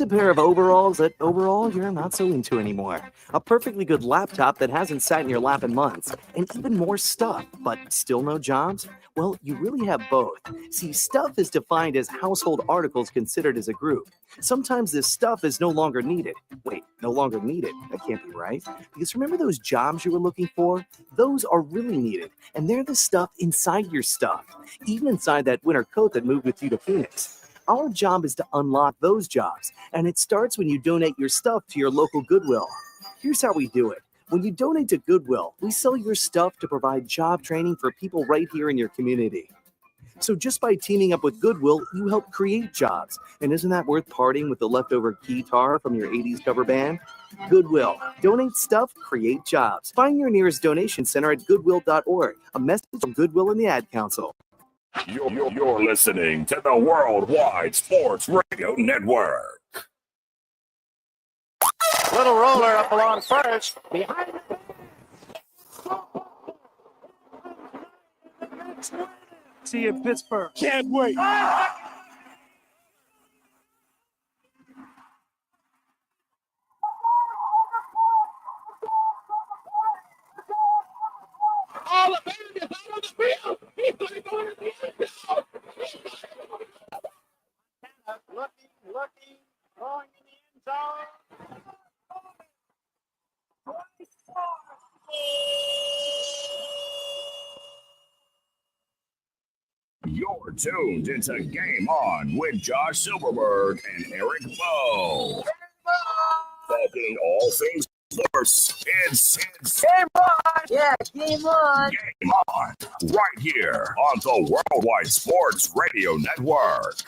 A pair of overalls that overall you're not so into anymore. A perfectly good laptop that hasn't sat in your lap in months. And even more stuff, but still no jobs? Well, you really have both. See, stuff is defined as household articles considered as a group. Sometimes this stuff is no longer needed. Wait, no longer needed? That can't be right. Because remember those jobs you were looking for? Those are really needed. And they're the stuff inside your stuff. Even inside that winter coat that moved with you to Phoenix. Our job is to unlock those jobs, and it starts when you donate your stuff to your local Goodwill. Here's how we do it. When you donate to Goodwill, we sell your stuff to provide job training for people right here in your community. So just by teaming up with Goodwill, you help create jobs. And isn't that worth parting with the leftover guitar from your 80s cover band? Goodwill. Donate stuff, create jobs. Find your nearest donation center at goodwill.org. A message from Goodwill and the Ad Council. You're listening to the Worldwide Sports Radio Network. Little roller up along first. Behind the see you in Pittsburgh. Can't wait. All the baby is out on the field. He's going to go to the end zone. Looking, going in the end zone. You're tuned into Game On with Josh Silverberg and Eric Bowe. Talking all things sports. It's Game on! Yeah, game on! Game On, right here on the Worldwide Sports Radio Network.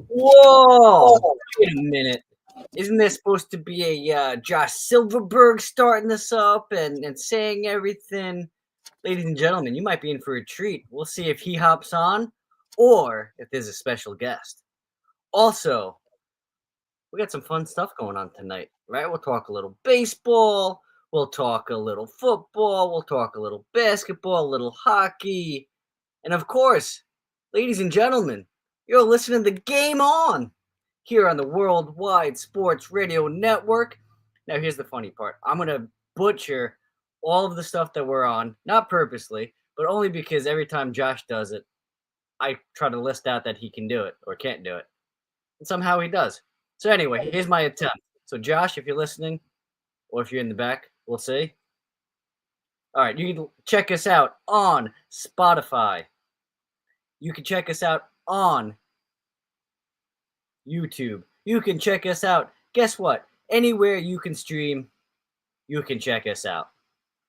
Whoa! Wait a minute. Isn't there supposed to be a Josh Silverberg starting this up and saying everything? Ladies and gentlemen, you might be in for a treat. We'll see if he hops on or if there's a special guest. Also, we got some fun stuff going on tonight, right? We'll talk a little baseball. We'll talk a little football. We'll talk a little basketball, a little hockey. And of course, ladies and gentlemen, you're listening to Game On here on the Worldwide Sports Radio Network. Now, here's the funny part. I'm going to butcher all of the stuff that we're on, not purposely, but only because every time Josh does it, I try to list out that he can do it or can't do it. And somehow he does. So anyway, here's my attempt. So Josh, if you're listening, or if you're in the back, we'll see. All right, you can check us out on Spotify. You can check us out on YouTube. You can check us out. Guess what? Anywhere you can stream, you can check us out.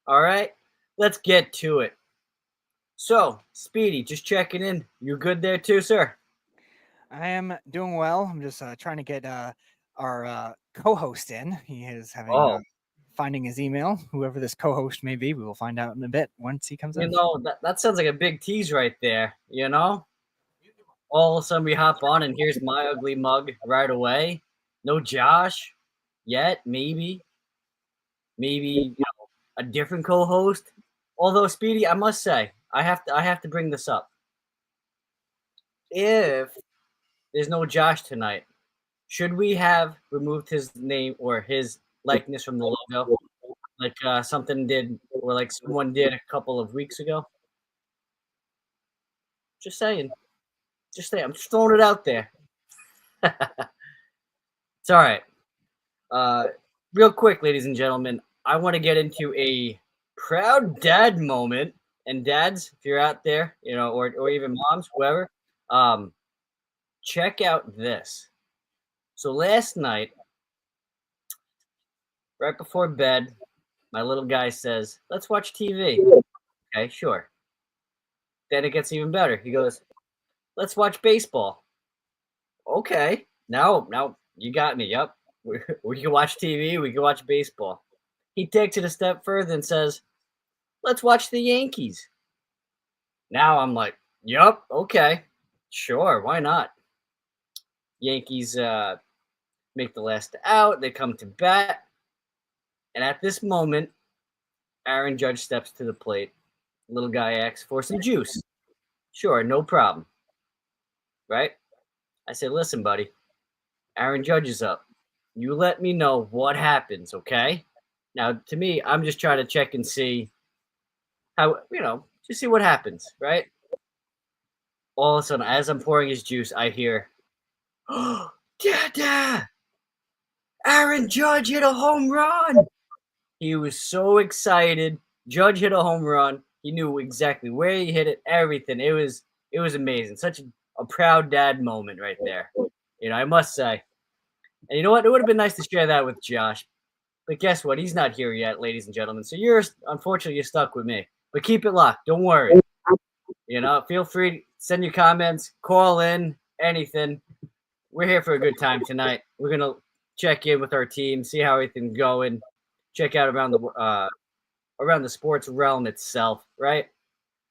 All right, let's get to it. So, Speedy, just checking in. You good there too, sir? I am doing well. I'm just trying to get our co-host in. He is having finding his email. Whoever this co-host may be, we will find out in a bit once he comes in. You know, that sounds like a big tease right there, you know? All of a sudden we hop on and here's my ugly mug right away. No Josh yet, maybe, you know, a different co-host. Although, Speedy, I must say, I have to bring this up. If there's no Josh tonight, should we have removed his name or his likeness from the logo, like someone did a couple of weeks ago? Just saying. I'm just throwing it out there. It's all right. Real quick, ladies and gentlemen, I want to get into a proud dad moment. And dads, if you're out there, you know, or even moms, whoever, check out this. So last night, right before bed, my little guy says, "Let's watch TV." Okay, sure. Then it gets even better. He goes, "Let's watch baseball." Okay, now you got me. Yep, we can watch TV. We can watch baseball. He takes it a step further and says, "Let's watch the Yankees." Now I'm like, "Yup, okay, sure, why not?" Yankees make the last out. They come to bat. And at this moment, Aaron Judge steps to the plate. Little guy asks for some juice. Sure, no problem. Right? I said, listen, buddy, Aaron Judge is up. You let me know what happens, okay? Now, to me, I'm just trying to check and see how, just see what happens, right? All of a sudden, as I'm pouring his juice, I hear, oh, Dada! Aaron Judge hit a home run! He was so excited. Judge hit a home run. He knew exactly where he hit it, everything. It was amazing. Such a proud dad moment right there. I must say. And you know what? It would have been nice to share that with Josh. But guess what? He's not here yet, ladies and gentlemen. So unfortunately, you're stuck with me. But keep it locked. Don't worry. Feel free to send your comments, call in, anything. We're here for a good time tonight. We're going to check in with our team, see how everything's going, check out around the sports realm itself, right?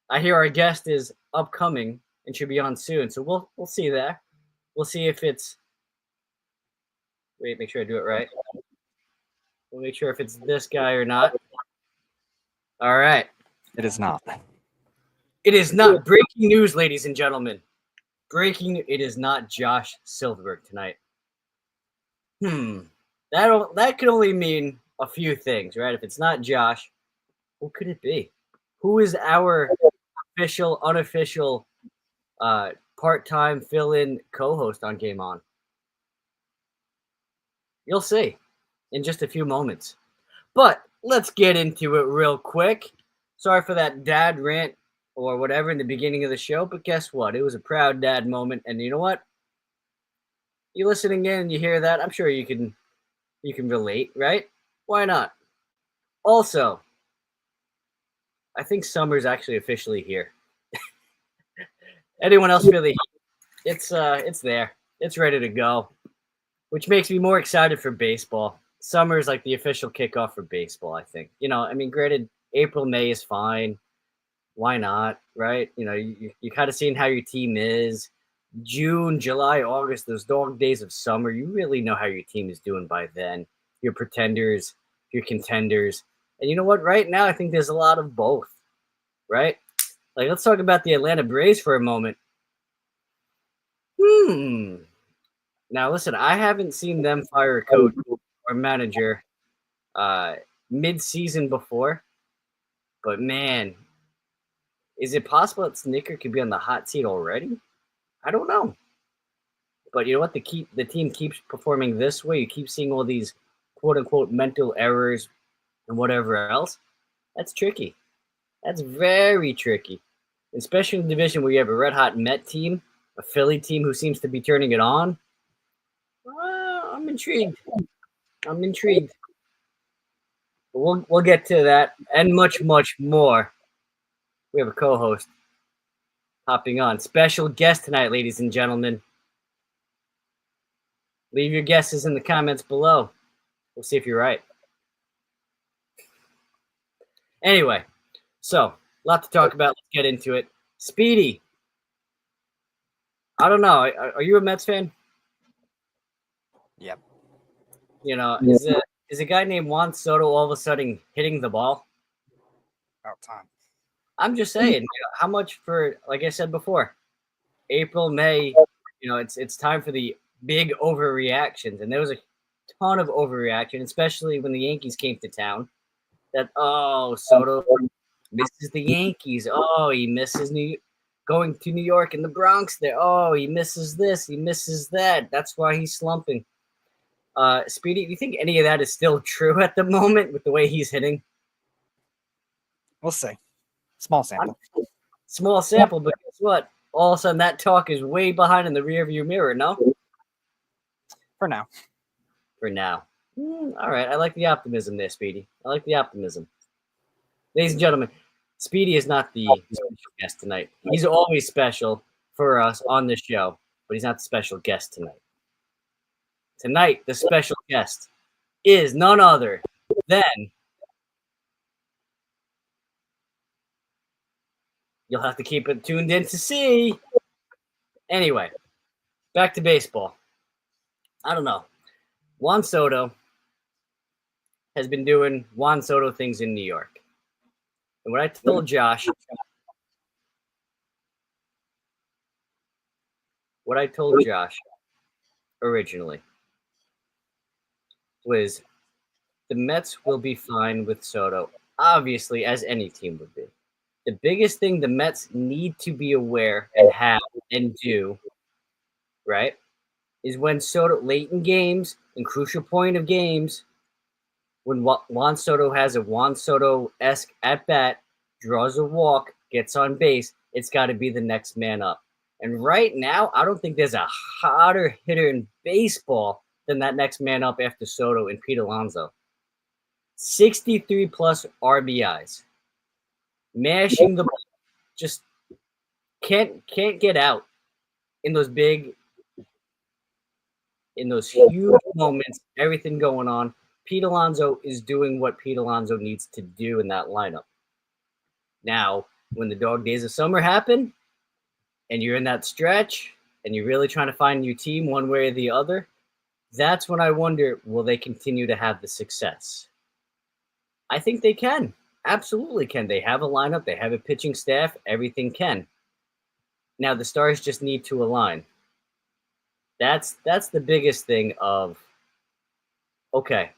I hear our guest is upcoming and should be on soon. So we'll see there. We'll see if it's make sure I do it right. We'll make sure if it's this guy or not. All right. It is not. It is not. Breaking news, ladies and gentlemen. It is not Josh Silverberg tonight. That could only mean a few things, right? If it's not Josh, who could it be? Who is our official, unofficial, part-time fill-in co-host on Game On? You'll see in just a few moments. But let's get into it real quick. Sorry for that dad rant or whatever in the beginning of the show, but guess what? It was a proud dad moment, and you know what? You listening in and you hear that, I'm sure you can relate, right? Why not? Also, I think summer's actually officially here. Anyone else feel the heat? It's there. It's ready to go, which makes me more excited for baseball. Summer is like the official kickoff for baseball, I think. Granted, April, May is fine. Why not, right? You kind of seeing how your team is. June, July, August, those dog days of summer, you really know how your team is doing by then. Your pretenders, your contenders. And you know what? Right now, I think there's a lot of both, right? Like, let's talk about the Atlanta Braves for a moment. Now, listen, I haven't seen them fire a coach or manager mid-season before. But, man, is it possible that Snicker could be on the hot seat already? I don't know. But you know what? The team keeps performing this way. You keep seeing all these quote-unquote mental errors and whatever else. That's tricky. That's very tricky. Especially in the division where you have a red-hot Met team, a Philly team who seems to be turning it on. I'm intrigued. But we'll get to that and much, much more. We have a co-host hopping on. Special guest tonight, ladies and gentlemen. Leave your guesses in the comments below. We'll see if you're right. Anyway, so a lot to talk about. Let's get into it. Speedy. I don't know. Are you a Mets fan? Yep. Is a guy named Juan Soto all of a sudden hitting the ball? About time. I'm just saying, how much for, like I said before, April, May, it's time for the big overreactions. And there was a ton of overreaction, especially when the Yankees came to town. That, Soto misses the Yankees. Oh, he misses going to New York and the Bronx there. Oh, he misses this. He misses that. That's why he's slumping. Speedy, do you think any of that is still true at the moment with the way he's hitting? We'll see. Small sample. Small sample, but guess what? All of a sudden, that talk is way behind in the rearview mirror, no? For now. All right. I like the optimism there, Speedy. I like the optimism. Ladies and gentlemen, Speedy is not the special guest tonight. He's always special for us on this show, but he's not the special guest tonight. Tonight, the special guest is none other than... You'll have to keep it tuned in to see. Anyway, back to baseball. I don't know. Juan Soto has been doing Juan Soto things in New York. And what I told Josh what I told Josh originally was the Mets will be fine with Soto, obviously, as any team would be. The biggest thing the Mets need to be aware and have and do, right, is when Soto, late in games, in crucial point of games, when Juan Soto has a Juan Soto-esque at-bat, draws a walk, gets on base, it's got to be the next man up. And right now, I don't think there's a hotter hitter in baseball than that next man up after Soto and Pete Alonso. 63-plus RBIs. Mashing the ball. Just can't get out in those huge moments, everything going on. Pete Alonso is doing what Pete Alonso needs to do in that lineup. Now, when the dog days of summer happen and you're in that stretch and you're really trying to find your team one way or the other, that's when I wonder, will they continue to have the success? I think they can. Absolutely can. They have a lineup. They have a pitching staff. Everything can. Now, the stars just need to align. That's the biggest thing of, okay,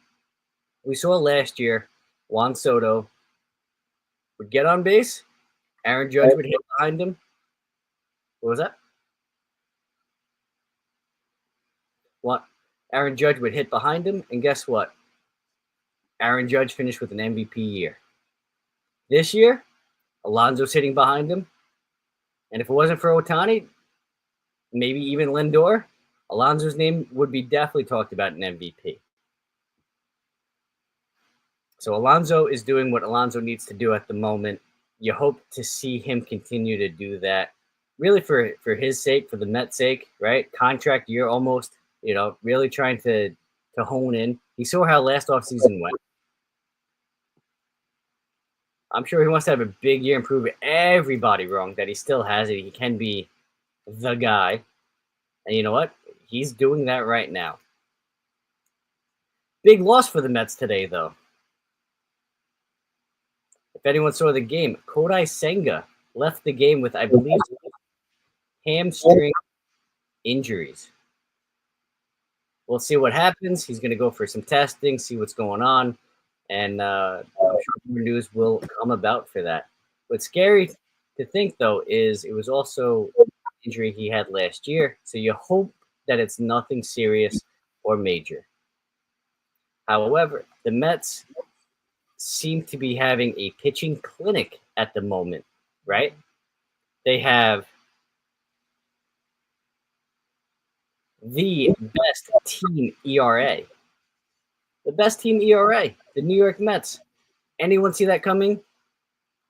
we saw last year Juan Soto would get on base. Aaron Judge would hit behind him. What was that? What? Aaron Judge would hit behind him, and guess what? Aaron Judge finished with an MVP year. This year, Alonso's hitting behind him. And if it wasn't for Ohtani, maybe even Lindor, Alonso's name would be definitely talked about in MVP. So Alonso is doing what Alonso needs to do at the moment. You hope to see him continue to do that, really for his sake, for the Mets' sake, right? Contract year almost, really trying to hone in. He saw how last offseason went. I'm sure he wants to have a big year and prove everybody wrong that he still has it. He can be the guy. And you know what? He's doing that right now. Big loss for the Mets today, though. If anyone saw the game, Kodai Senga left the game with, I believe, hamstring injuries. We'll see what happens. He's going to go for some testing, see what's going on. And I'm sure more news will come about for that. What's scary to think, though, is it was also an injury he had last year. So you hope that it's nothing serious or major. However, the Mets seem to be having a pitching clinic at the moment, right? They have the best team ERA. The best team ERA, the New York Mets. Anyone see that coming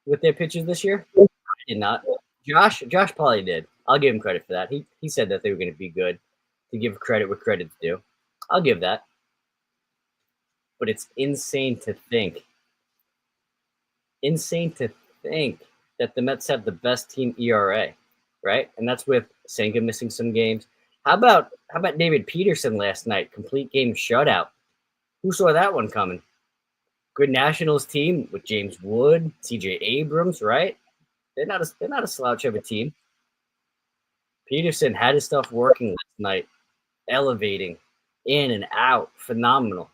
with their pitchers this year? I did not. Josh probably did. I'll give him credit for that. He said that they were going to be good, to give credit where credit's due. I'll give that. But it's insane to think that the Mets have the best team ERA, right? And that's with Senga missing some games. How about David Peterson last night? Complete game shutout. Who saw that one coming? Good Nationals team with James Wood, CJ Abrams, right? They're not a slouch of a team. Peterson had his stuff working last night, elevating, in and out, phenomenal.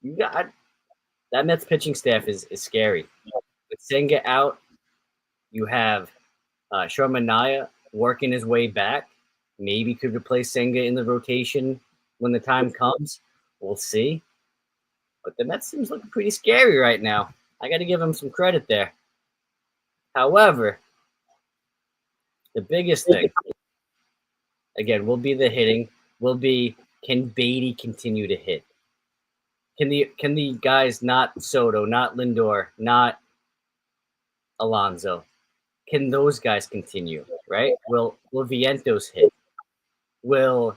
You got that Mets pitching staff is scary. With Senga out, you have Sharma Naya working his way back. Maybe could replace Senga in the rotation when the time comes. We'll see. But the Mets seems looking pretty scary right now. I got to give him some credit there. However, the biggest thing, again, will be the hitting. Will be, can Beatty continue to hit? Can the guys, not Soto, not Lindor, not Alonso, can those guys continue, right? Will Vientos hit? Will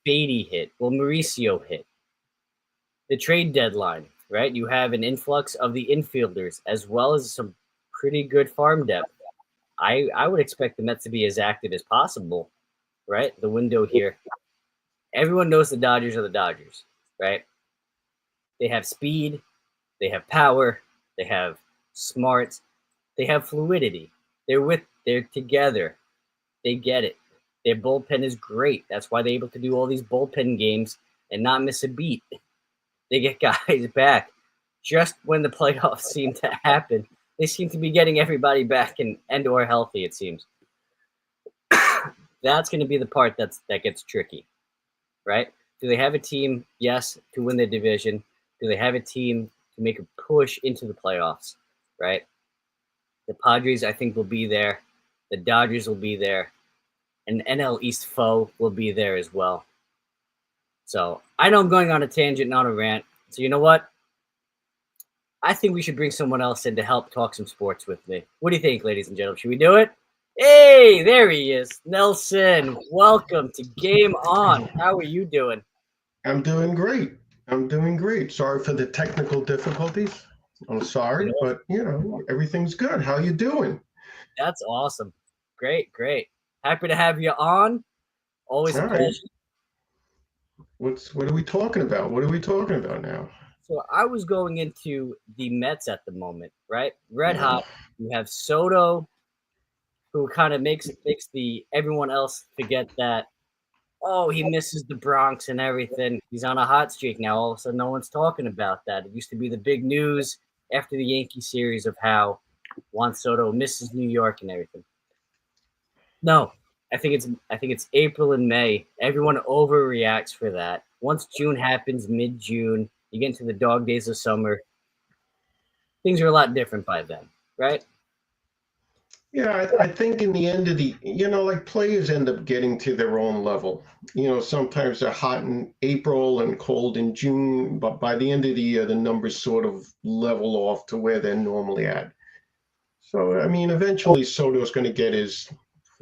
Beatty hit? Will Mauricio hit? The trade deadline, right? You have an influx of the infielders as well as some pretty good farm depth. I would expect the Mets to be as active as possible, right? The window here. Everyone knows the Dodgers are the Dodgers, right? They have speed, they have power, they have smarts, they have fluidity. They're together. They get it. Their bullpen is great. That's why they're able to do all these bullpen games and not miss a beat. They get guys back just when the playoffs seem to happen. They seem to be getting everybody back and or healthy, it seems. That's going to be the part that gets tricky, right? Do they have a team, yes, to win the division? Do they have a team to make a push into the playoffs, right? The Padres, I think, will be there. The Dodgers will be there. And the NL East foe will be there as well. So I know I'm going on a tangent, not a rant. So you know what? I think we should bring someone else in to help talk some sports with me. What do you think, ladies and gentlemen? Should we do it? Hey, there he is. Nelson, welcome to Game On. How are you doing? I'm doing great. Sorry for the technical difficulties. I'm sorry, but everything's good. How you doing? That's awesome. Great. Happy to have you on. Always a pleasure. What are we talking about? What are we talking about now? So I was going into the Mets at the moment, right? Red hot. You have Soto, who kind of makes the everyone else forget that, oh, he misses the Bronx and everything. He's on a hot streak now. All of a sudden, no one's talking about that. It used to be the big news after the Yankee series of how Juan Soto misses New York and everything. No, I think it's April and May. Everyone overreacts for that. Once June happens, mid-June, you get into the dog days of summer. Things are a lot different by then, right? Yeah, I think in the end of the, like players end up getting to their own level. Sometimes they're hot in April and cold in June, but by the end of the year, the numbers sort of level off to where they're normally at. So, I mean, eventually Soto's going to get his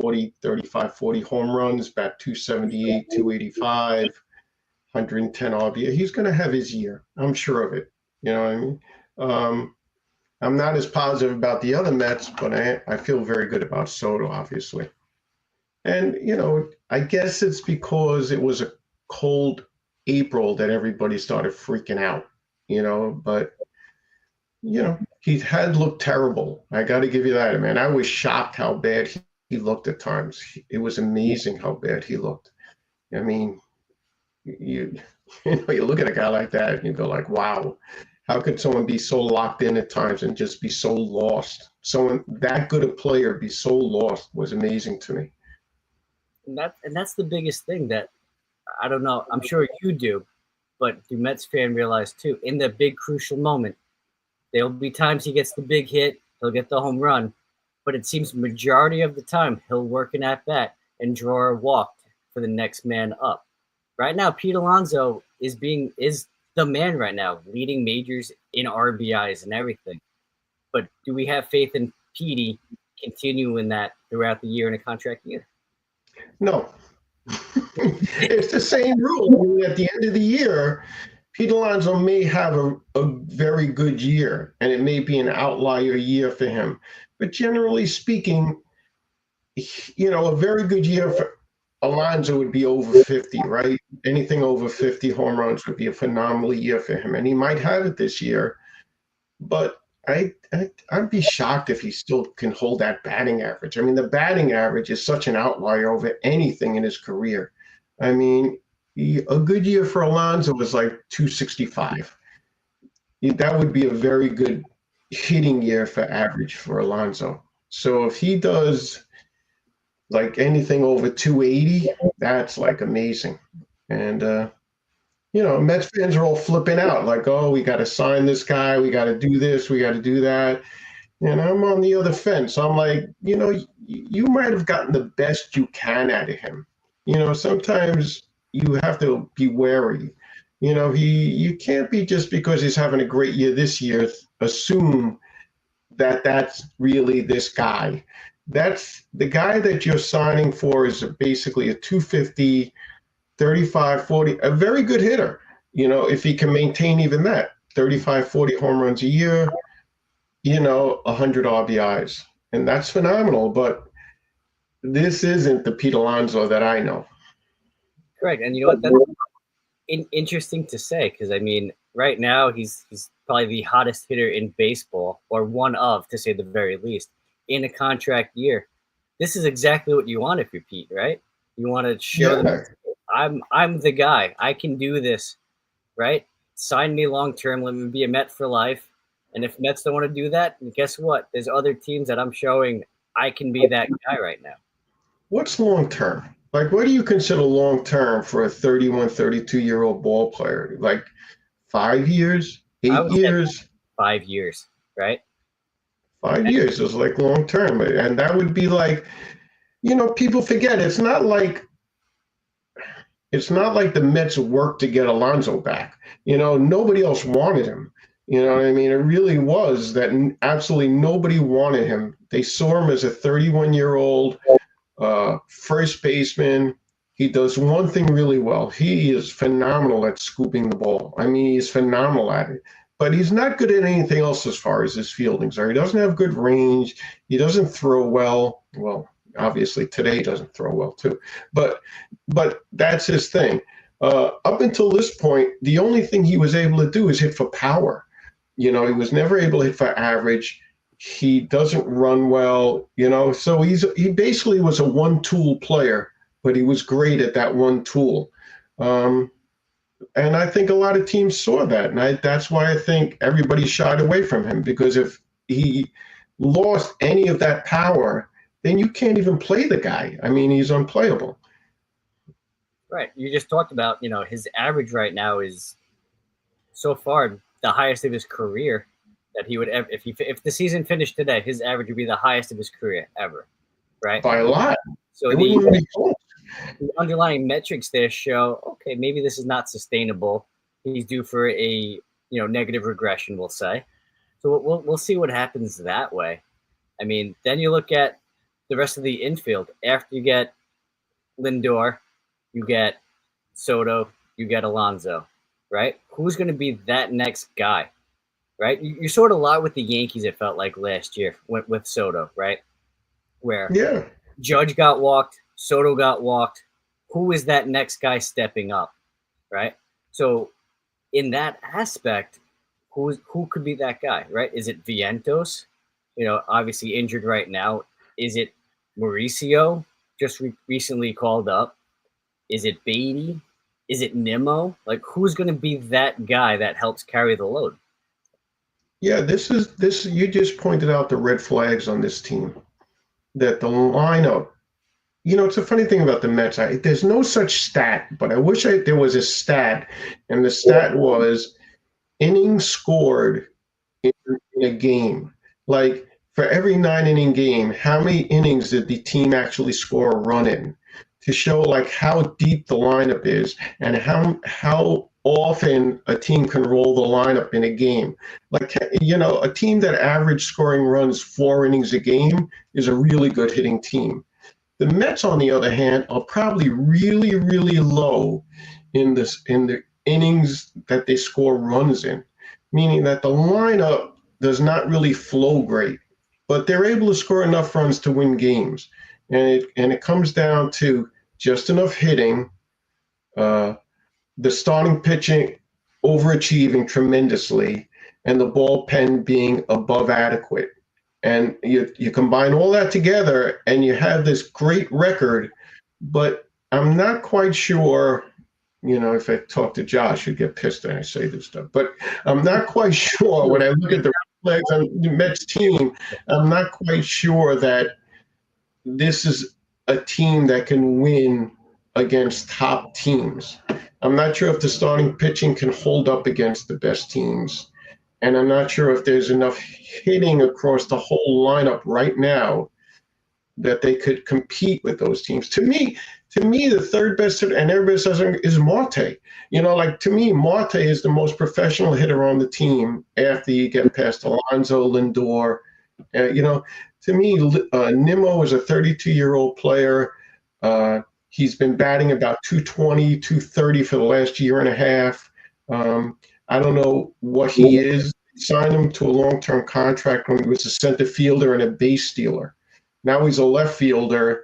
35, 40 home runs, bat 278, 285, 110 RBI. He's going to have his year. I'm sure of it. You know what I mean? I'm not as positive about the other Mets, but I feel very good about Soto, obviously. And, I guess it's because it was a cold April that everybody started freaking out, but, he had looked terrible. I got to give you that, man. I was shocked how bad he looked at times. It was amazing how bad he looked. I mean, you look at a guy like that and you go like, wow. How could someone be so locked in at times and just be so lost? Someone that good a player be so lost was amazing to me. And that's the biggest thing that I don't know. I'm sure you do, but do Mets fan realize too? In the big crucial moment, there'll be times he gets the big hit, he'll get the home run, but it seems majority of the time he'll work an at bat and draw a walk for the next man up. Right now, Pete Alonso is the man right now, leading majors in RBIs and everything. But do we have faith in Petey continuing that throughout the year in a contract year? No. It's the same rule. I mean, at the end of the year, Pete Alonso may have a very good year, and it may be an outlier year for him. But generally speaking, a very good year for Alonso would be over 50, right? Anything over 50 home runs would be a phenomenal year for him, and he might have it this year. But I'd be shocked if he still can hold that batting average. I mean, the batting average is such an outlier over anything in his career. I mean, a good year for Alonso was like 265. That would be a very good hitting year for average for Alonso. So if he does like anything over 280, that's like amazing. And, Mets fans are all flipping out like, oh, we got to sign this guy. We got to do this. We got to do that. And I'm on the other fence. I'm like, you might have gotten the best you can out of him. Sometimes you have to be wary. You can't be just because he's having a great year this year, assume that that's really this guy. That's the guy that you're signing for is basically a 250, 35, 40, a very good hitter. If he can maintain even that, 35, 40 home runs a year, 100 RBIs. And that's phenomenal. But this isn't the Pete Alonso that I know. Correct. And you know what? That's interesting to say because, I mean, right now he's probably the hottest hitter in baseball, or one of, to say the very least, in a contract year. this is exactly what you want if you're Pete, right? You want to show them I'm the guy. I can do this, right? Sign me long term. Let me be a Met for life. And if Mets don't want to do that, guess what? There's other teams that I'm showing I can be that guy right now. What's long term? Like, what do you consider long term for a 31, 32-year-old ball player? Like 5 years, 8 years? 5 years, right? 5 years is like long term. And that would be like, people forget it's not like the Mets worked to get Alonso back. Nobody else wanted him. You know what I mean? It really was that absolutely nobody wanted him. They saw him as a 31-year-old first baseman. He does one thing really well. He is phenomenal at scooping the ball. I mean, he's phenomenal at it. But he's not good at anything else as far as his fieldings are. He doesn't have good range. He doesn't throw well. Well, obviously today he doesn't throw well too. But that's his thing. Up until this point, the only thing he was able to do is hit for power. He was never able to hit for average. He doesn't run well, so he basically was a one-tool player, but he was great at that one tool. And I think a lot of teams saw that, and that's why I think everybody shied away from him, because if he lost any of that power, then you can't even play the guy. I mean, he's unplayable. Right. You just talked about, his average right now is so far the highest of his career that he would ever, if the season finished today, his average would be the highest of his career ever. Right. By a lot. So the underlying metrics there show, okay, maybe this is not sustainable. He's due for a, negative regression, we'll say. So we'll see what happens that way. I mean, then you look at the rest of the infield. After you get Lindor, you get Soto, you get Alonso, right? Who's going to be that next guy, right? You saw it a lot with the Yankees, it felt like last year with Soto, right? Where Judge got walked, Soto got walked. Who is that next guy stepping up, right? So in that aspect, who could be that guy, right? Is it Vientos? Obviously injured right now. Is it Mauricio, just recently called up? Is it Beatty? Is it Nimmo? Like, who's going to be that guy that helps carry the load? Yeah, this you just pointed out the red flags on this team. That the lineup, it's a funny thing about the Mets. There's no such stat, but I wish there was a stat, and the stat was innings scored in a game. Like, for every 9-inning game, how many innings did the team actually score a run in? To show like how deep the lineup is and how often a team can roll the lineup in a game. Like, a team that average scoring runs 4 innings a game is a really good hitting team. The Mets, on the other hand, are probably really, really low in the innings that they score runs in, meaning that the lineup does not really flow great, but they're able to score enough runs to win games. And it comes down to just enough hitting, the starting pitching overachieving tremendously, and the bullpen being above adequate. And you combine all that together, and you have this great record. But I'm not quite sure, if I talk to Josh, he'd get pissed when I say this stuff. But I'm not quite sure when I look at the flags on the Mets team, I'm not quite sure that this is a team that can win against top teams. I'm not sure if the starting pitching can hold up against the best teams. And I'm not sure if there's enough hitting across the whole lineup right now that they could compete with those teams. To me, the third best hitter, and everybody says, is Marte. To me, Marte is the most professional hitter on the team after you get past Alonso, Lindor. To me, Nimmo is a 32-year-old player. He's been batting about 220, 230 for the last year and a half. I don't know what he is. Signed him to a long-term contract when he was a center fielder and a base stealer. Now he's a left fielder,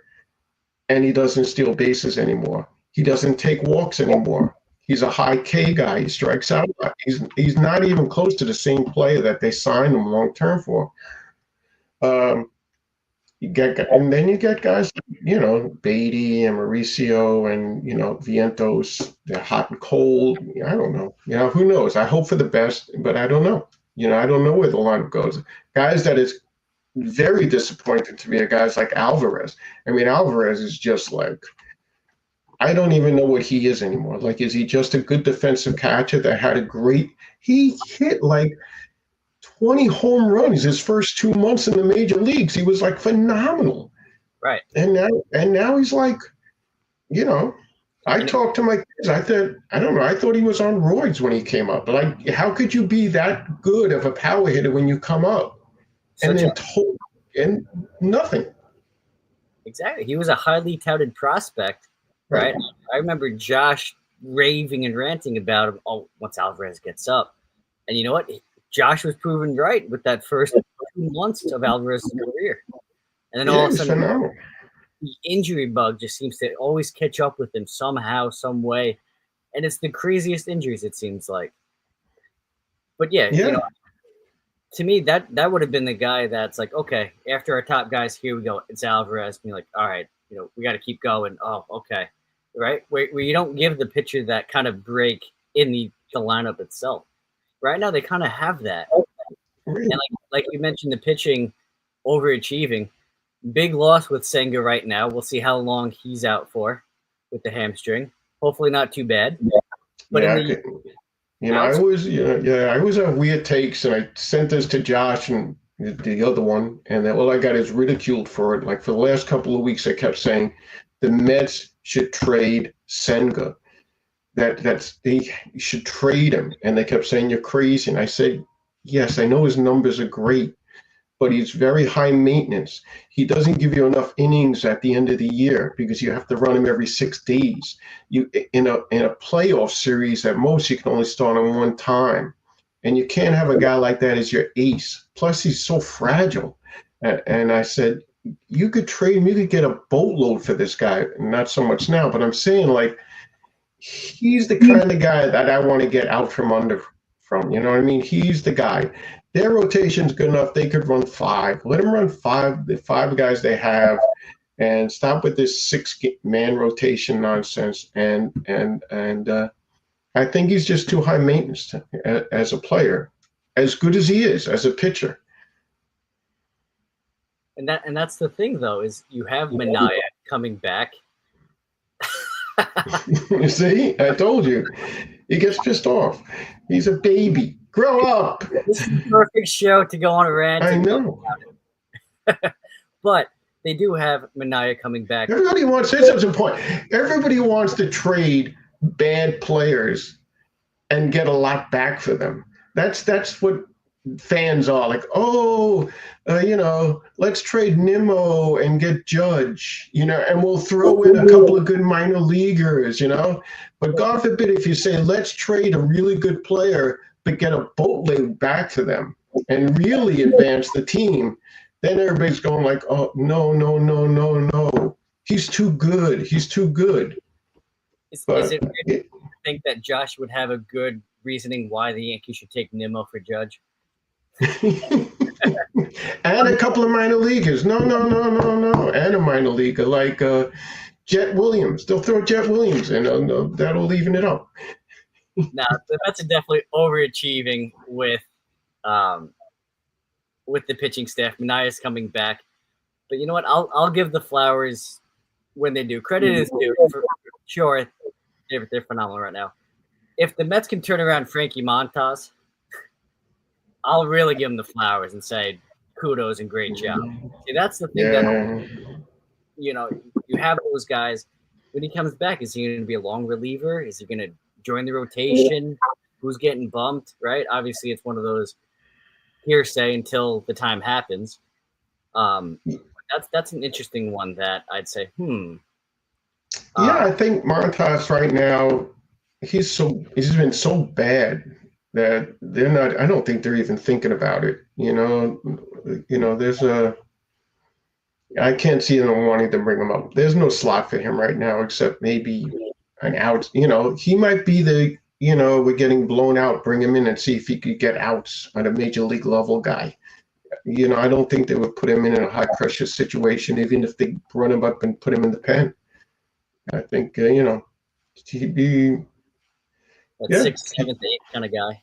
and he doesn't steal bases anymore. He doesn't take walks anymore. He's a high K guy. He strikes out. He's not even close to the same player that they signed him long-term for. and then you get guys, Beatty and Mauricio and, Vientos. They're hot and cold. I don't know. Who knows? I hope for the best, but I don't know. I don't know where the lineup goes. Guys that is very disappointing to me are guys like Alvarez. I mean, Alvarez is just like, I don't even know what he is anymore. Like, is he just a good defensive catcher that had he hit like 20 home runs his first 2 months in the major leagues. He was like phenomenal. Right. And now he's like, I talked to my kids. I thought he was on roids when he came up. Like, how could you be that good of a power hitter when you come up? And nothing. Exactly. He was a highly touted prospect, right? I remember Josh raving and ranting about him once Alvarez gets up. And you know what? Josh was proven right with that first 2 months of Alvarez's career. And then all of a sudden, the injury bug just seems to always catch up with him somehow, some way. And it's the craziest injuries, it seems like. But yeah. To me, that would have been the guy that's like, okay, after our top guys, here we go. It's Alvarez. And you're like, all right, we got to keep going. Oh, okay. Right? Where you don't give the pitcher that kind of break in the lineup itself. Right now, they kind of have that. And like you mentioned, the pitching overachieving. Big loss with Senga right now. We'll see how long he's out for with the hamstring. Hopefully not too bad. But I always have weird takes, and I sent this to Josh and the other one, and then all I got is ridiculed for it. Like, for the last couple of weeks, I kept saying the Mets should trade Senga. They should trade him. And they kept saying, you're crazy. And I said, yes, I know his numbers are great, but he's very high maintenance. He doesn't give you enough innings at the end of the year because you have to run him every 6 days. In a playoff series, at most, you can only start him one time. And you can't have a guy like that as your ace. Plus, he's so fragile. And I said, you could trade him. You could get a boatload for this guy. Not so much now, but I'm saying, like, he's the kind of guy that I want to get out from under from. You know what I mean? He's the guy. Their rotation's good enough. They could run 5. Let them run 5, the 5 guys they have, and stop with this 6-man rotation nonsense. And I think he's just too high maintenance as a player, as good as he is as a pitcher. And that's the thing, though, is you have Minaya coming back. You see, I told you, he gets pissed off. He's a baby. Grow up. This is the perfect show to go on a rant. I know. But they do have Minaya coming back. Everybody wants. Here's a point. Everybody wants to trade bad players and get a lot back for them. That's what fans are like. Let's trade Nimmo and get Judge, and we'll throw in a couple of good minor leaguers, But God forbid if you say, let's trade a really good player, but get a boatload back to them and really advance the team, then everybody's going like, oh, no. He's too good. He's too good. Is it weird to think that Josh would have a good reasoning why the Yankees should take Nimmo for Judge? And a couple of minor leaguers. No. And a minor leaguer like Jet Williams. They'll throw Jet Williams in. That'll even it up. No, that's definitely overachieving with the pitching staff. Manaya's coming back. But you know what? I'll give the flowers when they do. Credit is due. For sure, they're phenomenal right now. If the Mets can turn around Frankie Montas, I'll really give him the flowers and say kudos and great job. See, that's the thing that you have those guys. When he comes back, is he going to be a long reliever? Is he going to join the rotation? Who's getting bumped? Right? Obviously, it's one of those hearsay until the time happens. That's an interesting one that I'd say. I think Montas right now, he's been so bad that they're not. I don't think they're even thinking about it. There's I can't see them wanting to bring him up. There's no slot for him right now except maybe an out. He might be the. We're getting blown out. Bring him in and see if he could get outs on a major league level guy. I don't think they would put him in a high pressure situation, even if they run him up and put him in the pen. I think, he'd be That sixth, seventh, eighth kind of guy.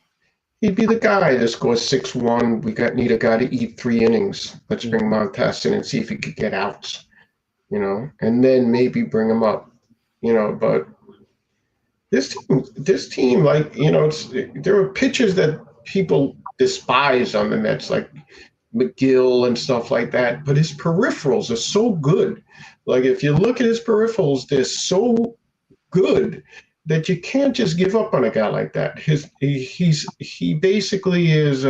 He'd be the guy that scores 6-1. Need a guy to eat 3 innings. Let's bring Montas in and see if he could get outs, and then maybe bring him up, but this team, there are pitchers that people despise on the Mets, like McGill and stuff like that, but his peripherals are so good. Like, if you look at his peripherals, they're so good that you can't just give up on a guy like that. He basically is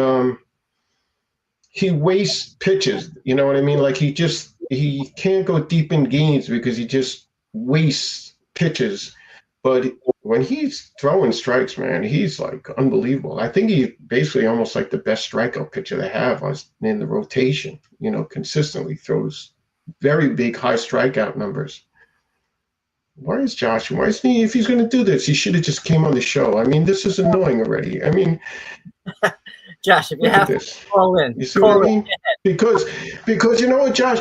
he wastes pitches. You know what I mean? Like, he can't go deep in games because he just wastes pitches. But when he's throwing strikes, man, he's like unbelievable. I think he's basically almost like the best strikeout pitcher they have in the rotation. Consistently throws very big, high strikeout numbers. Why isn't he, if he's going to do this, he should have just came on the show. I mean, this is annoying already. I mean, Josh, if you have to call in. You see what I mean? Because you know what, Josh?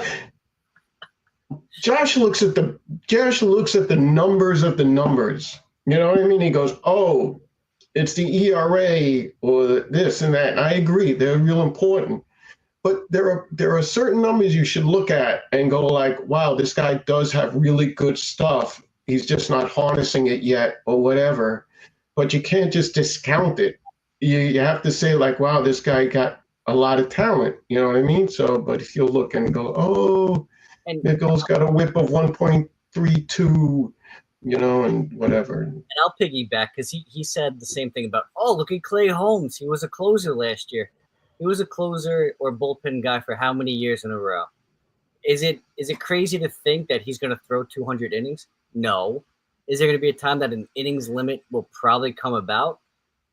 Josh looks at the numbers of the numbers. You know what I mean? He goes, oh, it's the ERA or this and that. And I agree. They're real important. But there are certain numbers you should look at and go like, wow, this guy does have really good stuff. He's just not harnessing it yet or whatever. But you can't just discount it. You have to say like, wow, this guy got a lot of talent. You know what I mean? So, but if you look and go, oh, Nichols got a whip of 1.32, and whatever. And I'll piggyback because he said the same thing about, oh, look at Clay Holmes. He was a closer last year. He was a closer or bullpen guy for how many years in a row? Is it crazy to think that he's going to throw 200 innings? No. Is there going to be a time that an innings limit will probably come about?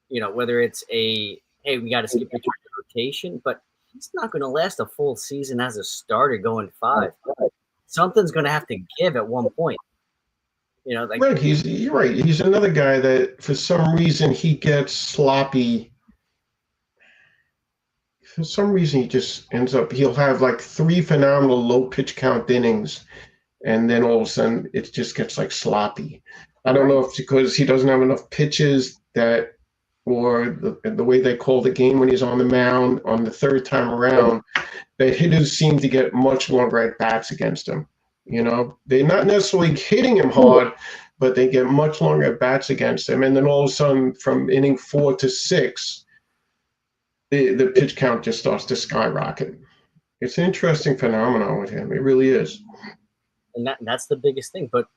Whether it's hey, we got to skip the rotation, but he's not going to last a full season as a starter going 5. Something's going to have to give at one point. You're right. He's another guy that for some reason he gets sloppy. For some reason, he just ends up, he'll have like 3 phenomenal low pitch count innings, and then all of a sudden it just gets like sloppy. I don't know if it's because he doesn't have enough pitches or the way they call the game when he's on the mound on the third time around, that hitters seem to get much longer at bats against him. They're not necessarily hitting him hard, but they get much longer at bats against him. And then all of a sudden from inning 4 to 6, the pitch count just starts to skyrocket. It's an interesting phenomenon with him. It really is. And that's the biggest thing. But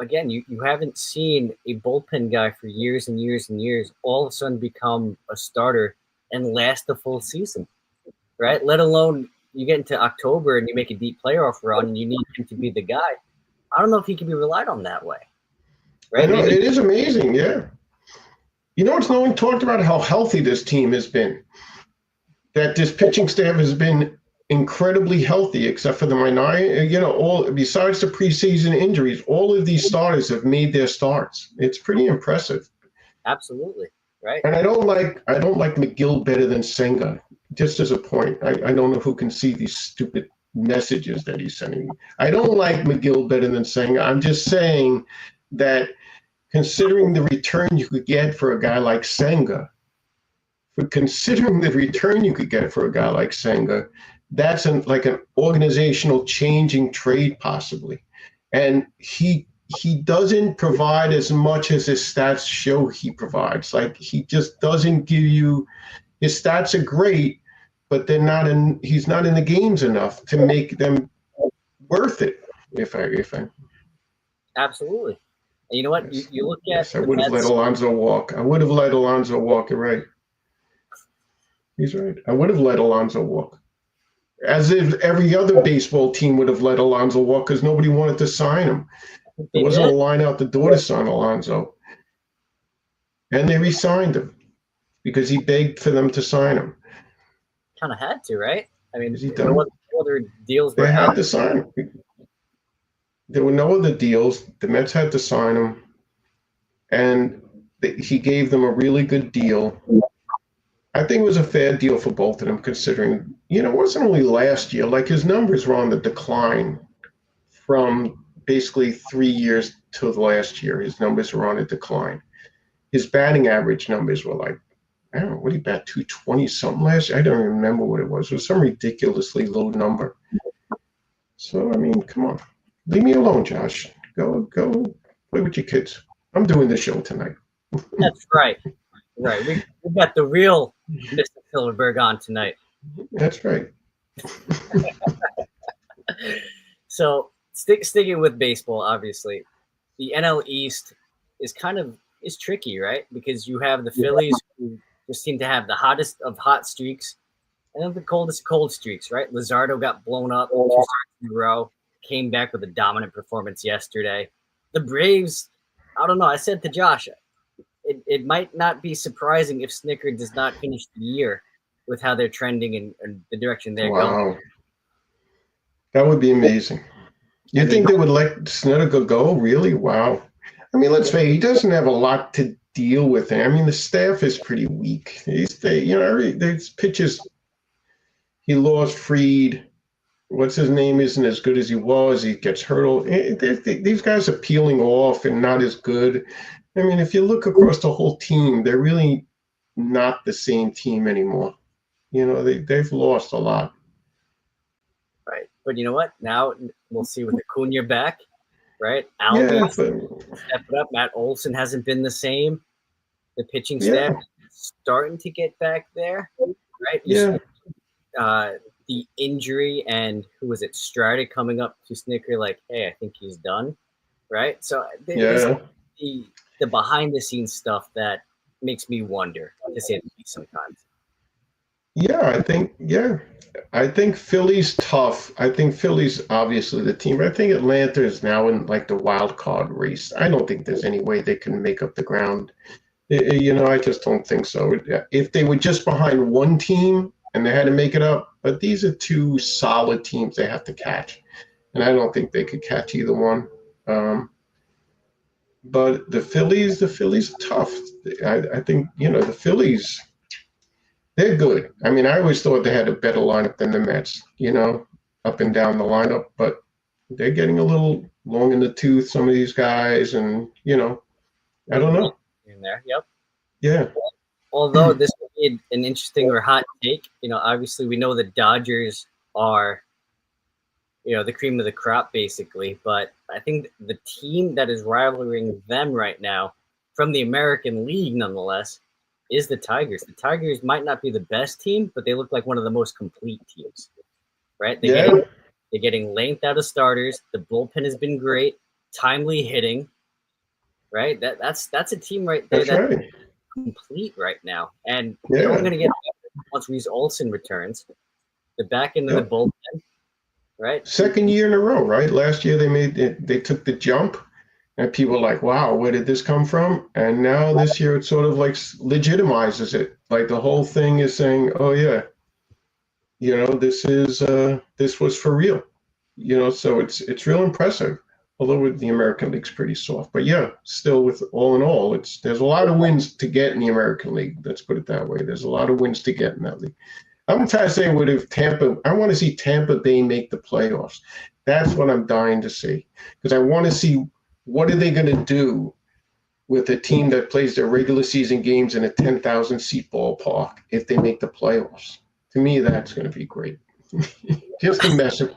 again, you haven't seen a bullpen guy for years and years and years all of a sudden become a starter and last a full season, right? Let alone you get into October and you make a deep playoff run and you need him to be the guy. I don't know if he can be relied on that way, right? It is amazing, yeah. No one talked about how healthy this team has been. That this pitching staff has been incredibly healthy, except for the minority. All besides the preseason injuries, all of these starters have made their starts. It's pretty impressive. Absolutely, right. And I don't like McGill better than Senga. Just as a point, I don't know who can see these stupid messages that he's sending me. I don't like McGill better than Senga. I'm just saying that considering the return you could get for a guy like Senga, that's like an organizational changing trade possibly. And he doesn't provide as much as his stats show he provides. Like, he just doesn't give you, his stats are great, but he's not in the games enough to make them worth it. If I Absolutely. And you know what? You look at. Yes, I would have let Alonso walk. You're right. He's right. I would have let Alonso walk. As if every other baseball team would have let Alonso walk because nobody wanted to sign him. There wasn't a line out the door to sign Alonso. And they re-signed him because he begged for them to sign him. Kind of had to, right? I mean, no other deals were had to sign him. There were no other deals. The Mets had to sign him. And he gave them a really good deal. I think it was a fair deal for both of them, considering, it wasn't only last year. Like, his numbers were on the decline from basically 3 years to last year. His numbers were on a decline. His batting average numbers were like, I don't know, what did he bat, 220 something last year? I don't even remember what it was. It was some ridiculously low number. So, I mean, come on. Leave me alone, Josh. Go play with your kids. I'm doing the show tonight. That's right. Right. We got the real Mr. Silverberg on tonight. That's right. So sticking with baseball, obviously, the NL East is tricky, right? Because you have the Phillies who just seem to have the hottest of hot streaks and then the coldest of cold streaks, right? Luzardo got blown up 2 starts in a row, came back with a dominant performance yesterday. The Braves, I don't know. I said to Josh, it might not be surprising if Snicker does not finish the year with how they're trending and the direction they're going. That would be amazing. You think they would let Snicker go? Really? Wow. I mean, let's face it, he doesn't have a lot to deal with. I mean, the staff is pretty weak. There's pitches. He lost Freed. What's his name? Isn't as good as he was. He gets hurt. These guys are peeling off and not as good. I mean, if you look across the whole team, they're really not the same team anymore. They've lost a lot. Right. But you know what? Now we'll see with Acuna back, right? Albies step it up. Matt Olson hasn't been the same. The pitching staff is starting to get back there, right? The injury and who was it? Strider coming up to Snicker like, hey, I think he's done, right? So there's the behind the scenes stuff that makes me wonder, to say the least, sometimes. I think Philly's tough. I think Philly's obviously the team. I think Atlanta is now in like the wild card race. I don't think there's any way they can make up the ground. I just don't think so. If they were just behind one team and they had to make it up, but these are two solid teams they have to catch. And I don't think they could catch either one. But the Phillies are tough. I think, the Phillies, they're good. I mean, I always thought they had a better lineup than the Mets, up and down the lineup. But they're getting a little long in the tooth, some of these guys. And, I don't know. In there, yep. Yeah. Although this would be an interesting or hot take, obviously we know the Dodgers are, the cream of the crop, basically. But I think the team that is rivaling them right now from the American League, nonetheless, is the Tigers. The Tigers might not be the best team, but they look like one of the most complete teams, right? They're getting length out of starters. The bullpen has been great. Timely hitting, right? That's a team right there that's complete right now. And they're only going to get better once Reese Olson returns. The back end of the bullpen, right? Second year in a row, right? Last year they took the jump. And people are like, wow, where did this come from? And now this year it sort of like legitimizes it. Like the whole thing is saying, oh yeah, this was for real. So it's real impressive. Although the American League's pretty soft. But still with all in all, there's a lot of wins to get in the American League. Let's put it that way. There's a lot of wins to get in that league. I'm fascinated with I want to see Tampa Bay make the playoffs. That's what I'm dying to see. Because I want to see what are they going to do with a team that plays their regular season games in a 10,000-seat ballpark if they make the playoffs? To me, that's going to be great. Just a message.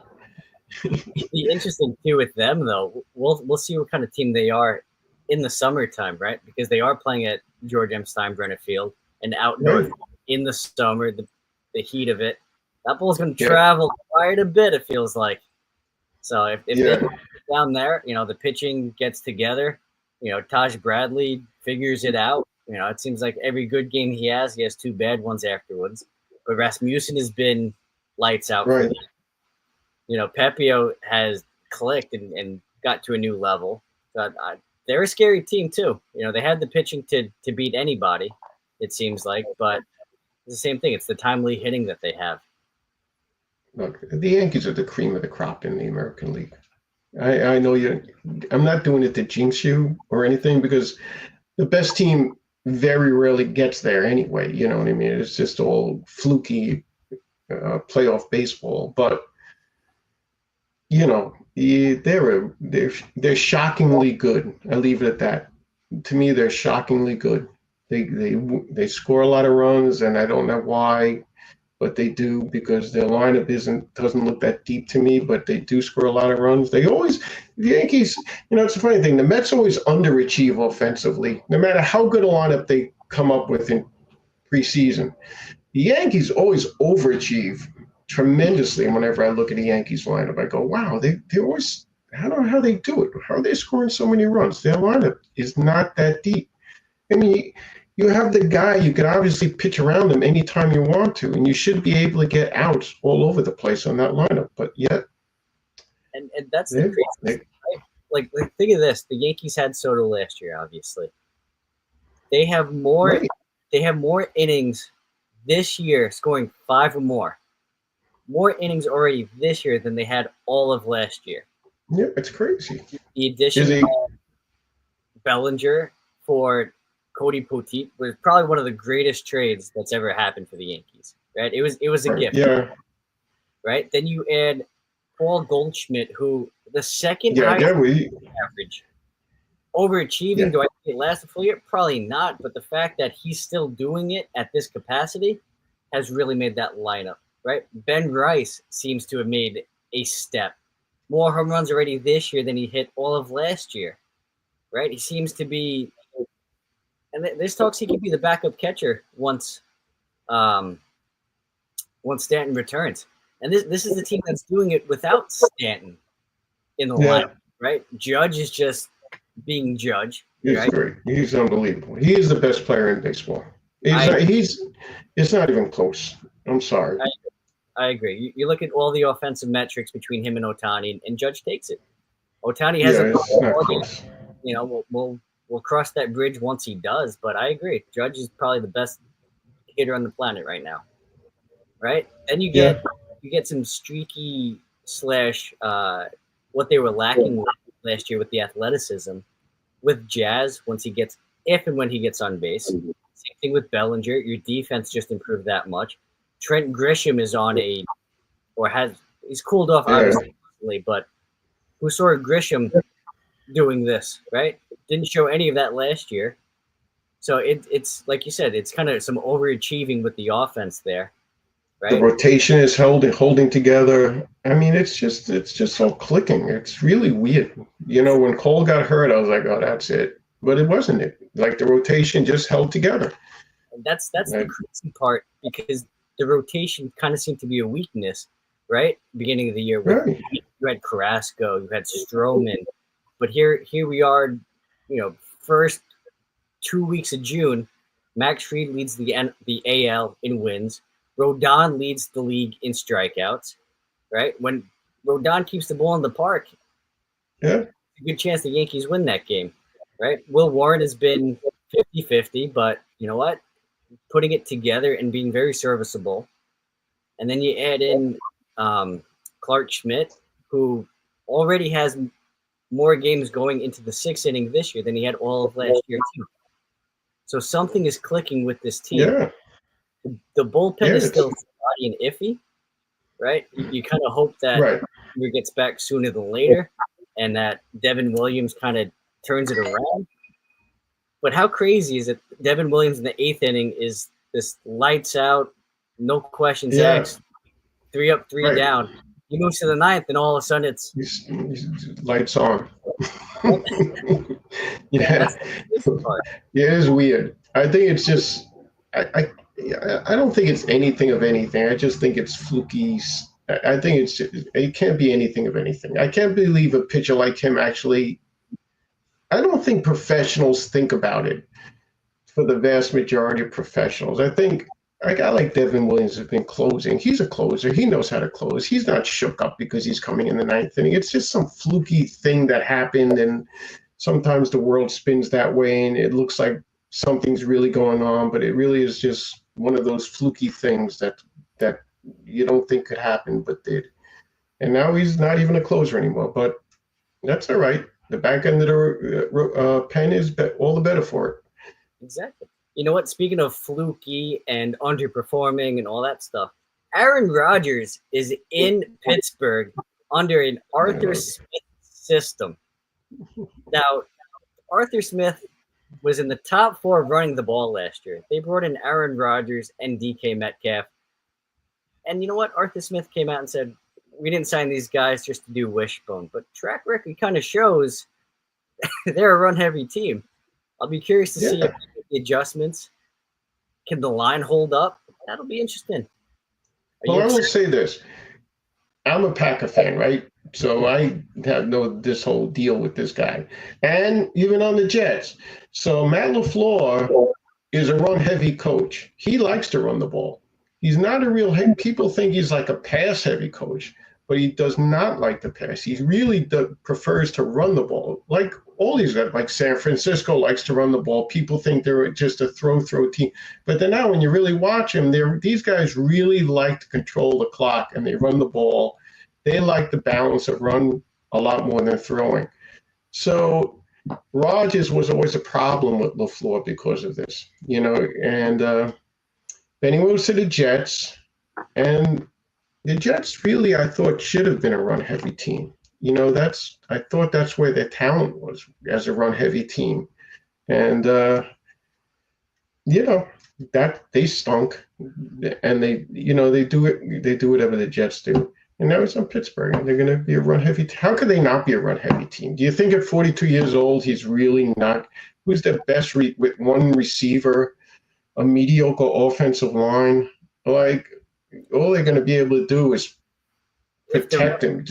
It'd be interesting too with them, though. We'll see what kind of team they are in the summertime, right? Because they are playing at George M. Steinbrenner Field and out north in the summer, the heat of it. That ball's going to travel quite a bit, it feels like. So if they down there, the pitching gets together, Taj Bradley figures it out. It seems like every good game he has 2 bad ones afterwards. But Rasmussen has been lights out. Right. Pepio has clicked and got to a new level. But they're a scary team too. They had the pitching to beat anybody, it seems like. But it's the same thing. It's the timely hitting that they have. Look, the Yankees are the cream of the crop in the American League. I know I'm not doing it to jinx you or anything, because the best team very rarely gets there anyway. You know what I mean? It's just all fluky playoff baseball. But they're shockingly good. I leave it at that. To me, they're shockingly good. They score a lot of runs, and I don't know why, but they do, because their lineup doesn't look that deep to me, but they do score a lot of runs. The Yankees, it's a funny thing. The Mets always underachieve offensively, no matter how good a lineup they come up with in preseason. The Yankees always overachieve tremendously. And whenever I look at the Yankees lineup, I go, wow, they always, I don't know how they do it. How are they scoring so many runs? Their lineup is not that deep. I mean, you have the guy, you can obviously pitch around him anytime you want to, and you should be able to get outs all over the place on that lineup. But yet, and that's the crazy thing, right? Like think of this: the Yankees had Soto last year. Obviously, they have more. Right. They have more innings this year, scoring 5 or more. More innings already this year than they had all of last year. Yeah, it's crazy. The addition of Bellinger for Cody Poteet was probably one of the greatest trades that's ever happened for the Yankees. Right? It was a gift. Yeah. Right? Then you add Paul Goldschmidt, who the second highest average. Overachieving, yeah. Do I think it lasted a full year? Probably not, but the fact that he's still doing it at this capacity has really made that lineup, right? Ben Rice seems to have made a step. More home runs already this year than he hit all of last year, right? He seems to be, and there's talks he could be the backup catcher once Stanton returns. And this is the team that's doing it without Stanton in the lineup, right? Judge is just being Judge. He's right? great. He's unbelievable. He is the best player in baseball. It's not even close. I'm sorry. I agree. You look at all the offensive metrics between him and Ohtani, and Judge takes it. Ohtani has we'll cross that bridge once he does, but I agree. Judge is probably the best hitter on the planet right now. Right? Then you get some streaky / what they were lacking last year with the athleticism with Jazz if and when he gets on base. Same thing with Bellinger. Your defense just improved that much. Trent Grisham is he's cooled off obviously, but who saw Grisham doing this, right? Didn't show any of that last year. So it's like you said, it's kind of some overachieving with the offense there. Right? The rotation is holding together. I mean, it's just all clicking. It's really weird. When Cole got hurt, I was like, oh, that's it. But it wasn't it. Like the rotation just held together. And that's the crazy part, because the rotation kind of seemed to be a weakness, right? Beginning of the year, you had Carrasco, you had Stroman, but here we are, first 2 weeks of June, Max Fried leads the AL in wins. Rodon leads the league in strikeouts, right? When Rodon keeps the ball in the park, there's a good chance the Yankees win that game, right? Will Warren has been 50-50, but you know what? Putting it together and being very serviceable. And then you add in Clark Schmidt, who already has more games going into the 6th inning this year than he had all of last year, too. So something is clicking with this team. Yeah. The bullpen is still spotty and iffy, right? You kind of hope that he gets back sooner than later and that Devin Williams kind of turns it around. But how crazy is it? Devin Williams in the 8th inning is this lights out, no questions asked, 3 up, 3 down. He moves to the 9th, and all of a sudden it's he's lights on. It is weird. I think it's just I don't think it's anything of anything. I just think it's fluky. I think it can't be anything of anything. I can't believe a pitcher like him actually. I don't think professionals think about it. For the vast majority of professionals, I think a guy like Devin Williams has been closing. He's a closer. He knows how to close. He's not shook up because he's coming in the 9th inning. It's just some fluky thing that happened, and sometimes the world spins that way, and it looks like something's really going on, but it really is just one of those fluky things that you don't think could happen, but did. And now he's not even a closer anymore, but that's all right. The back end of the pen is all the better for it. Exactly. You know what? Speaking of fluky and underperforming and all that stuff, Aaron Rodgers is in Pittsburgh under an Arthur Smith system. Now, Arthur Smith was in the top 4 running the ball last year. They brought in Aaron Rodgers and DK Metcalf. And you know what? Arthur Smith came out and said, we didn't sign these guys just to do wishbone. But track record kind of shows they're a run-heavy team. I'll be curious to see if the adjustments. Can the line hold up? That'll be interesting. Well, I will say this. I'm a Packer fan, right? So I have this whole deal with this guy. And even on the Jets. So Matt LaFleur is a run-heavy coach. He likes to run the ball. He's not a real – people think he's like a pass-heavy coach, but he does not like to pass. He really prefers to run the ball. Like all these guys, like San Francisco likes to run the ball. People think they're just a throw team. But then now when you really watch them, these guys really like to control the clock, and they run the ball. They like the balance of run a lot more than throwing. So Rodgers was always a problem with LaFleur because of this, and then he moves to the Jets, and the Jets really, I thought, should have been a run-heavy team. I thought that's where their talent was, as a run-heavy team. And, that they stunk, and they do whatever the Jets do. And now it's on Pittsburgh, and they're going to be a run-heavy team. How could they not be a run-heavy team? Do you think at 42 years old, he's really not? Who's the best with one receiver, a mediocre offensive line? Like, all they're going to be able to do is protect him.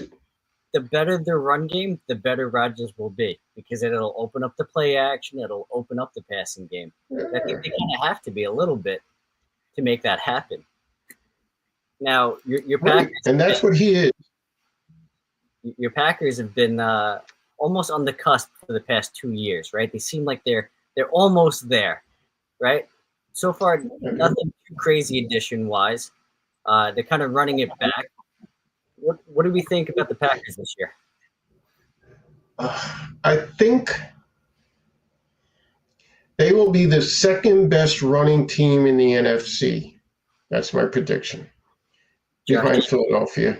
The better their run game, the better Rodgers will be, because it'll open up the play action. It'll open up the passing game. Yeah. I think they kind of have to be a little bit to make that happen. Now, your Packers, and that's what he is. Your Packers have been almost on the cusp for the past 2 years, right? They seem like they're almost there, right? So far, nothing too crazy addition-wise. They're kind of running it back. What do we think about the Packers this year? I think they will be the second best running team in the NFC. That's my prediction. Behind Philadelphia.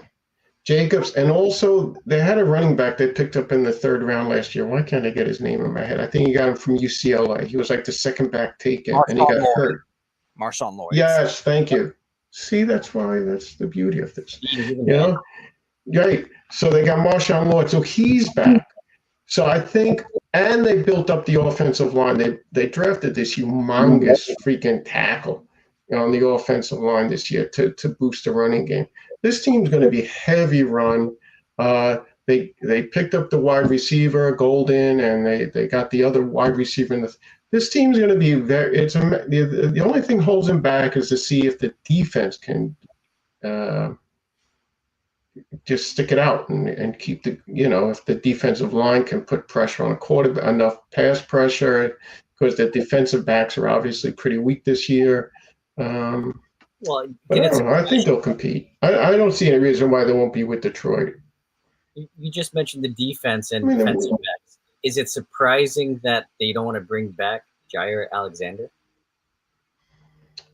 Jacobs, and also they had a running back they picked up in the 3rd round last year. Why can't I get his name in my head? I think he got him from UCLA. He was like the second back taken, and he got hurt. Marshawn Lloyd. Yes, thank you. See, that's the beauty of this. Right. So they got Marshawn Lloyd. So he's back. So I think, and they built up the offensive line. They drafted this humongous freaking tackle on the offensive line this year to boost the running game. This team's going to be heavy run. They picked up the wide receiver, Golden, and they got the other wide receiver. This team's going to be the only thing holds them back is to see if the defense can just stick it out and keep if the defensive line can put pressure on a quarterback, enough pass pressure, because the defensive backs are obviously pretty weak this year. Well, I don't know. I think they'll compete. I don't see any reason why they won't be with Detroit. You just mentioned the defense and defensive backs. Is it surprising that they don't want to bring back Jair Alexander?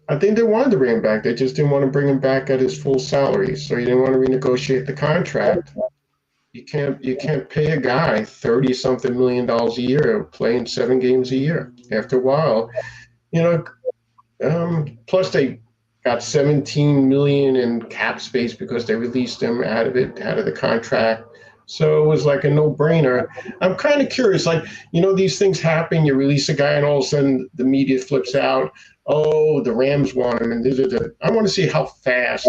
I think they wanted to bring him back. They just didn't want to bring him back at his full salary. So you didn't want to renegotiate the contract. You can't pay a guy $30-something million a year playing 7 games a year. After a while, plus they got $17 million in cap space because they released him out of the contract. So it was like a no-brainer. I'm kind of curious, these things happen. You release a guy, and all of a sudden the media flips out. Oh, the Rams want him, and I want to see how fast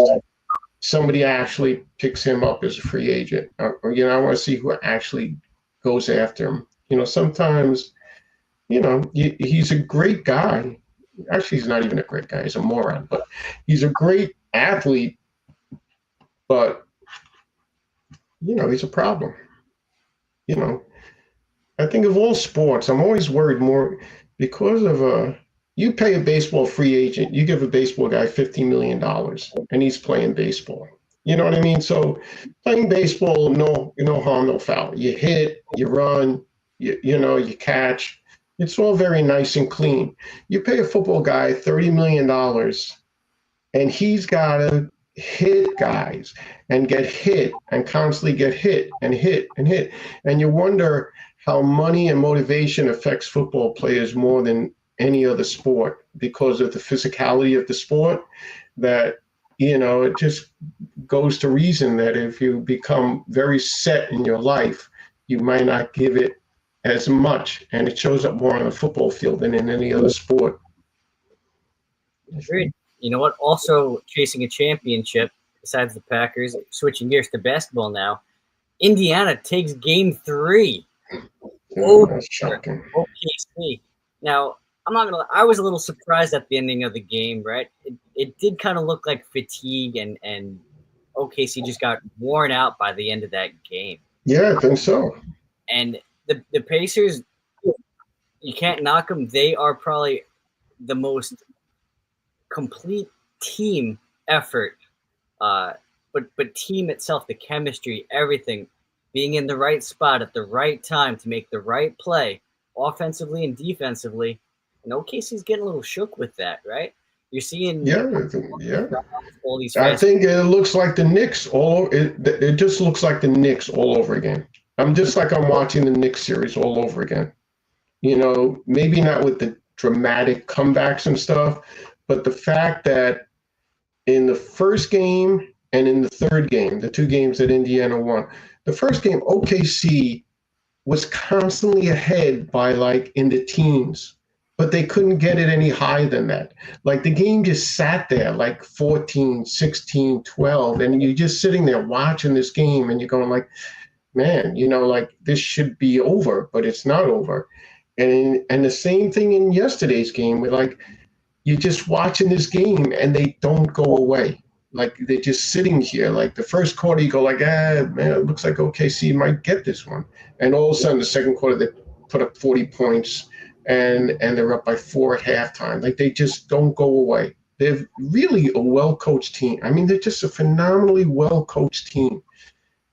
somebody actually picks him up as a free agent. I want to see who actually goes after him. Sometimes, he's a great guy. Actually, he's not even a great guy. He's a moron, but he's a great athlete. But, he's a problem. I think of all sports, I'm always worried more because of you pay a baseball free agent, you give a baseball guy $50 million, and he's playing baseball. You know what I mean? So playing baseball, no harm, no foul. You hit, you run, you catch. It's all very nice and clean. You pay a football guy $30 million, and he's got to hit guys and get hit and constantly get hit and hit and hit. And you wonder how money and motivation affects football players more than any other sport because of the physicality of the sport. That, it just goes to reason that if you become very set in your life, you might not give it as much, and it shows up more on the football field than in any other sport. Agreed. You know what? Also chasing a championship, besides the Packers, switching gears to basketball now, Indiana takes Game 3 over Shocking. OKC. Now, I'm not gonna. I was a little surprised at the ending of the game. Right? It did kind of look like fatigue, and OKC just got worn out by the end of that game. Yeah, I think so. And the Pacers, you can't knock them. They are probably the most complete team effort, but team itself, the chemistry, everything, being in the right spot at the right time to make the right play, offensively and defensively. And OKC's getting a little shook with that, right? You're seeing all these. I think it looks like the Knicks it just looks like the Knicks all over again. I'm watching the Knicks series all over again. Maybe not with the dramatic comebacks and stuff, but the fact that in the first game and in the third game, the 2 games that Indiana won, the first game, OKC was constantly ahead by in the teens, but they couldn't get it any higher than that. The game just sat there 14, 16, 12, and you're just sitting there watching this game and you're going man, this should be over, but it's not over. And the same thing in yesterday's game where you're just watching this game and they don't go away. They're just sitting here. The first quarter you go man, it looks like OKC might get this one. And all of a sudden the second quarter they put up 40 points and they're up by 4 at halftime. They just don't go away. They're really a well-coached team. I mean, they're just a phenomenally well-coached team.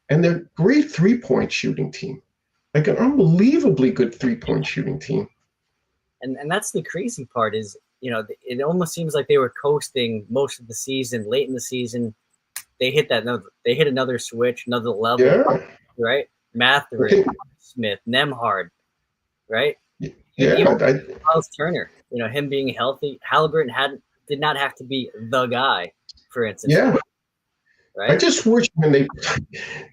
And they're a great 3-point shooting team. An unbelievably good 3-point shooting team. And that's the crazy part is, it almost seems like they were coasting most of the season. Late in the season, they hit another switch, another level, right? Mathurin, Smith, Nemhard, right? Miles Turner, him being healthy, Halliburton did not have to be the guy, for instance. Yeah. Right? I just wish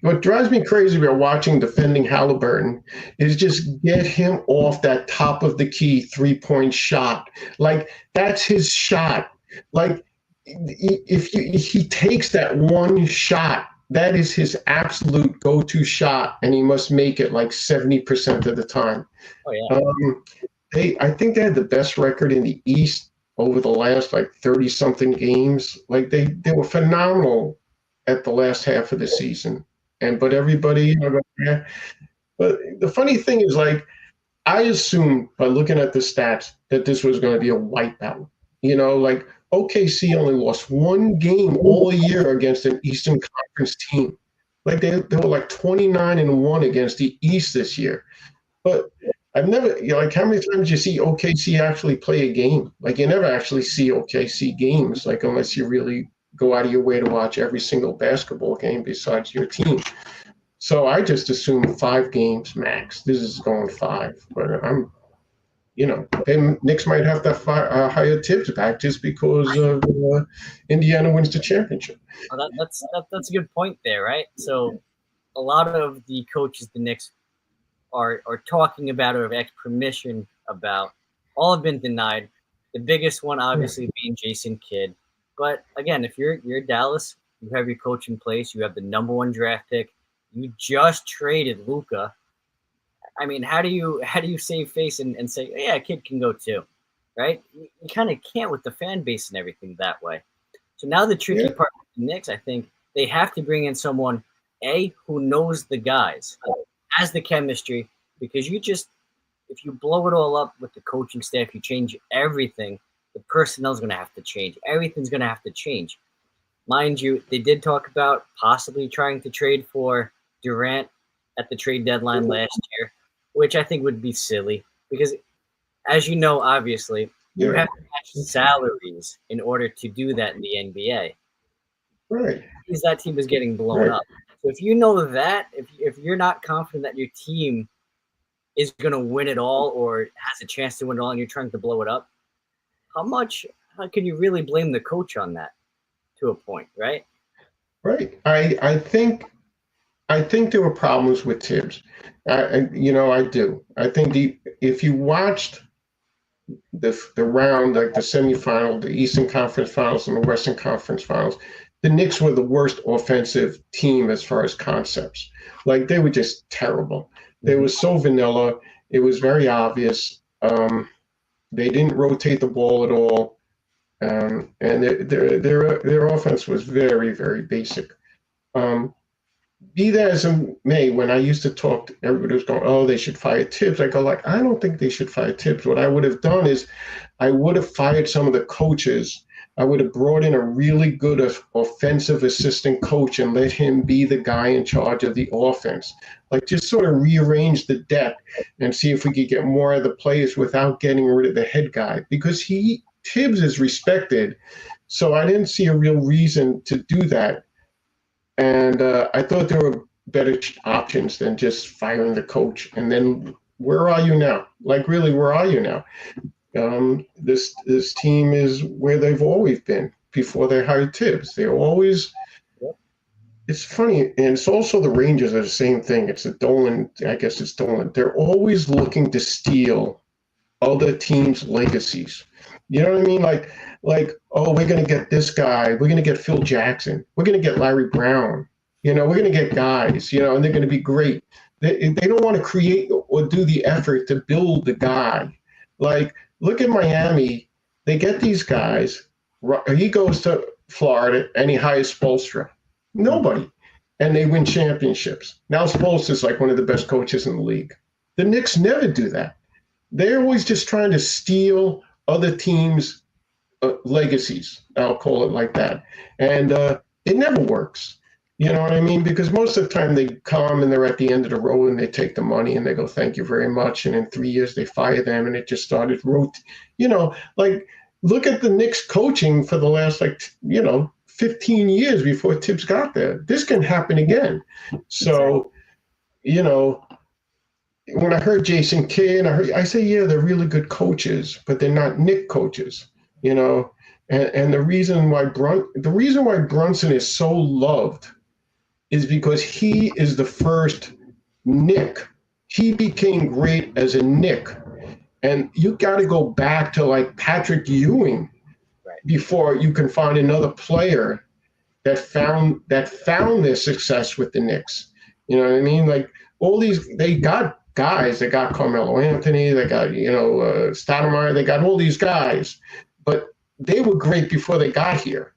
what drives me crazy about watching defending Halliburton is just get him off that top of the key 3-point shot. That's his shot. If he takes that one shot, that is his absolute go-to shot, and he must make it 70% of the time. Oh yeah. I think they had the best record in the East over the last 30-something games. They were phenomenal at the last half of the season, but everybody, but the funny thing is, I assumed by looking at the stats that this was going to be a wipeout. OKC only lost 1 game all year against an Eastern Conference team. They were 29-1 against the East this year. But I've never, how many times you see OKC actually play a game? You never actually see OKC games, unless you really go out of your way to watch every single basketball game besides your team. So I just assume 5 games max. This is going 5, but Knicks might have to hire Tibbs back just because of Indiana wins the championship. Well, that's a good point there, right? So a lot of the coaches the Knicks are talking about or have asked permission about all have been denied. The biggest one obviously being Jason Kidd. But again, if you're Dallas, you have your coach in place, you have the number 1 draft pick, you just traded Luka. I mean, how do you save face and say, yeah, a kid can go too, right? You kind of can't with the fan base and everything that way. So now the tricky part with the Knicks, I think they have to bring in someone, who knows the guys, has the chemistry, because if you blow it all up with the coaching staff, you change everything. The personnel is going to have to change. Everything's going to have to change. Mind you, they did talk about possibly trying to trade for Durant at the trade deadline last year, which I think would be silly because as you know, obviously, you Yeah. have to match salaries in order to do that in the NBA. Right. Because that team is getting blown up. So if you know that, if you're not confident that your team is going to win it all or has a chance to win it all and you're trying to blow it up, how can you really blame the coach on that to a point, right? Right. I think there were problems with Tibbs. I do. I think if you watched the round, like the semifinal, the Eastern Conference Finals and the Western Conference Finals, the Knicks were the worst offensive team as far as concepts. Like, they were just terrible. They were so vanilla. It was very obvious. They didn't rotate the ball at all, and their offense was very, very basic. Be that as it may, when I used to talk, everybody was going, "Oh, they should fire Tibbs." I go, like, I don't think they should fire Tibbs. What I would have done is, I would have fired some of the coaches. I would have brought in a really good offensive assistant coach and let him be the guy in charge of the offense. Like, just sort of rearrange the deck and see if we could get more of the players without getting rid of the head guy. Because Tibbs is respected, so I didn't see a real reason to do that. And I thought there were better options than just firing the coach. And then, where are you now? Like, really, where are you now? This team is where they've always been before they hired Tibbs. They're always. It's funny, and it's also the Rangers are the same thing. It's Dolan. I guess it's Dolan. They're always looking to steal other teams' legacies. You know what I mean? Like, oh, we're going to get this guy. We're going to get Phil Jackson. We're going to get Larry Brown. We're going to get guys, and they're going to be great. They don't want to create or do the effort to build the guy. Like, look at Miami. They get these guys. He goes to Florida and he hires Spoelstra. Nobody. And they win championships. Now Spoelstra's like one of the best coaches in the league. The Knicks never do that. They're always just trying to steal other teams' legacies. I'll call it like that. And it never works. You know what I mean? Because most of the time they come and they're at the end of the road and they take the money and they go, "Thank you very much." And in 3 years they fire them and it just started like, look at the Knicks coaching for the last 15 years before Tibbs got there. This can happen again. So, when I heard Jason Kidd, I say, yeah, they're really good coaches, but they're not Knick coaches, And the reason why Brunson is so loved is because he is the first Knick. He became great as a Knick, and you got to go back to like Patrick Ewing before you can find another player that found their success with the Knicks. You know what I mean? Like, all these, they got guys. They got Carmelo Anthony. They got Stoudemire. They got all these guys, but they were great before they got here.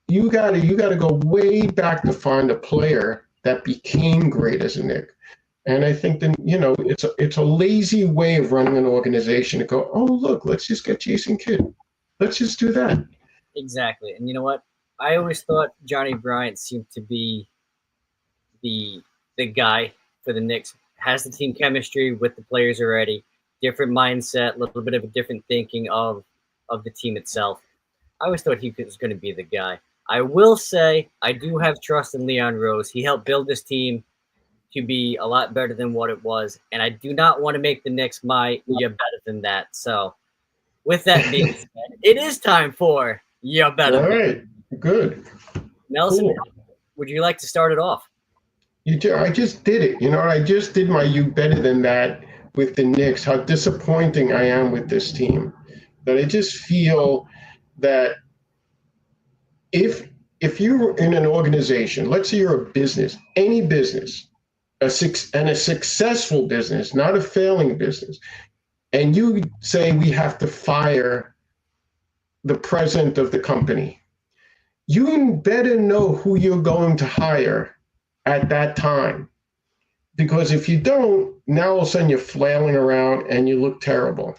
You got to go way back to find a player that became great as a Knick. And I think that it's a lazy way of running an organization to go, oh, look, let's just get Jason Kidd. Let's just do that. Exactly. And you know what? I always thought Johnnie Bryant seemed to be the guy for the Knicks. Has the team chemistry with the players already, different mindset, a little bit of a different thinking of the team itself. I always thought he was going to be the guy. I will say I do have trust in Leon Rose. He helped build this team to be a lot better than what it was, and I do not want to make the Knicks you're better than that. So with that being said, it is time for you're better. All right, good. Nelson, cool. Would you like to start it off? I just did it. I just did my you better than that with the Knicks. How disappointing I am with this team. That I just feel that if you're in an organization, let's say you're a business, any business, a successful business, not a failing business, and you say we have to fire the president of the company, you better know who you're going to hire at that time. Because if you don't, now all of a sudden you're flailing around and you look terrible.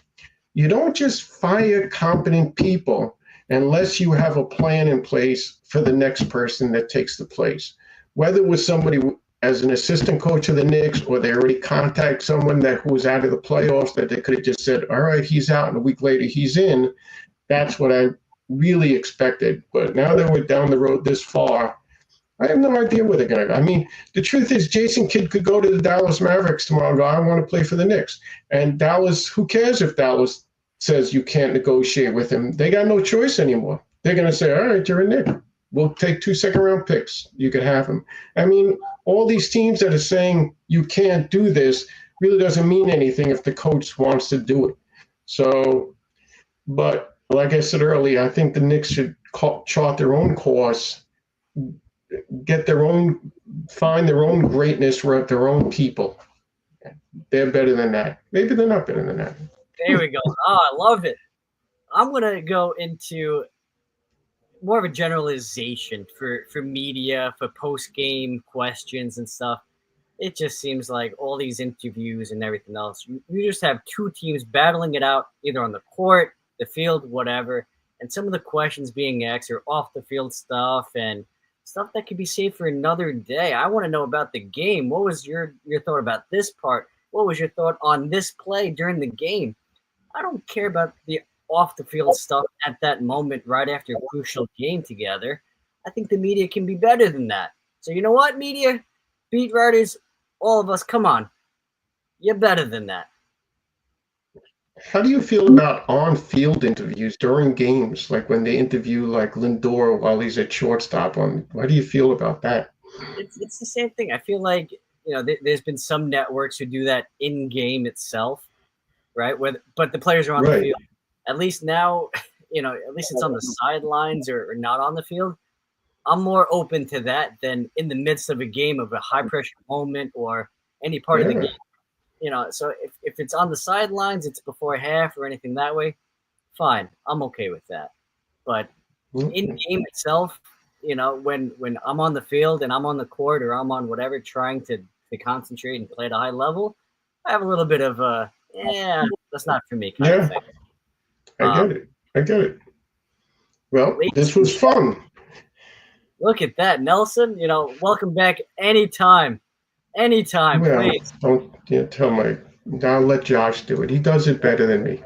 You don't just fire competent people unless you have a plan in place for the next person that takes the place. Whether it was somebody as an assistant coach of the Knicks, or they already contact someone who was out of the playoffs that they could have just said, all right, he's out, and a week later he's in. That's what I really expected. But now that we're down the road this far, I have no idea where they're going to go. I mean, the truth is Jason Kidd could go to the Dallas Mavericks tomorrow and go, I want to play for the Knicks. And Dallas, who cares if Dallas says you can't negotiate with him? They got no choice anymore. They're going to say, all right, you're a Knick. We'll take 2 second-round picks. You can have them. I mean, all these teams that are saying you can't do this really doesn't mean anything if the coach wants to do it. So, but like I said earlier, I think the Knicks should chart their own course, find their own greatness with their own people. They're better than that. Maybe they're not better than that. There we go. Oh, I love it. I'm going to go into more of a generalization for media, for post-game questions and stuff. It just seems like all these interviews and everything else, you just have two teams battling it out, either on the court, the field, whatever. And some of the questions being asked are off-the-field stuff and stuff that could be saved for another day. I want to know about the game. What was your thought about this part? What was your thought on this play during the game? I don't care about the off-the-field stuff at that moment right after a crucial game together. I think the media can be better than that. So you know what, media? Beat writers, all of us, come on. You're better than that. How do you feel about on-field interviews during games, like when they interview like Lindor while he's at shortstop? How do you feel about that? It's the same thing. I feel like, there's been some networks who do that in-game itself, right? But the players are on the field. At least now, at least it's on the sidelines or not on the field. I'm more open to that than in the midst of a game of a high-pressure moment or any part of the game. So if it's on the sidelines, it's before half or anything that way, fine. I'm okay with that. But in game itself, when I'm on the field and I'm on the court or I'm on whatever trying to concentrate and play at a high level, I have a little bit of that's not for me kind of thing. I get it. Well, this was fun. Look at that, Nelson. Welcome back anytime. Anytime, well, please. Don't tell I'll let Josh do it. He does it better than me.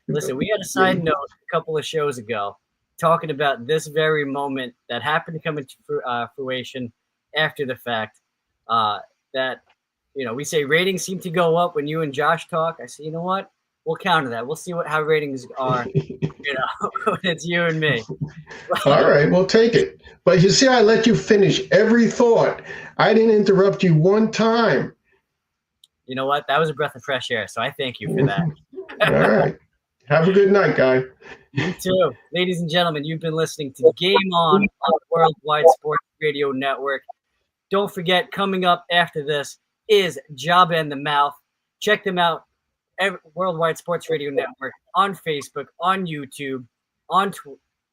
Listen, we had a side note a couple of shows ago talking about this very moment that happened to come into fruition after the fact. That, we say ratings seem to go up when you and Josh talk. I say, you know what? We'll counter that. We'll see how ratings are, when it's you and me. All right, we'll take it. But you see, I let you finish every thought. I didn't interrupt you one time. You know what? That was a breath of fresh air, so I thank you for that. All right. Have a good night, guy. You too. Ladies and gentlemen, you've been listening to Game On the Worldwide Sports Radio Network. Don't forget, coming up after this is Jabba in the Mouth. Check them out. Worldwide Sports Radio Network on Facebook, on YouTube, on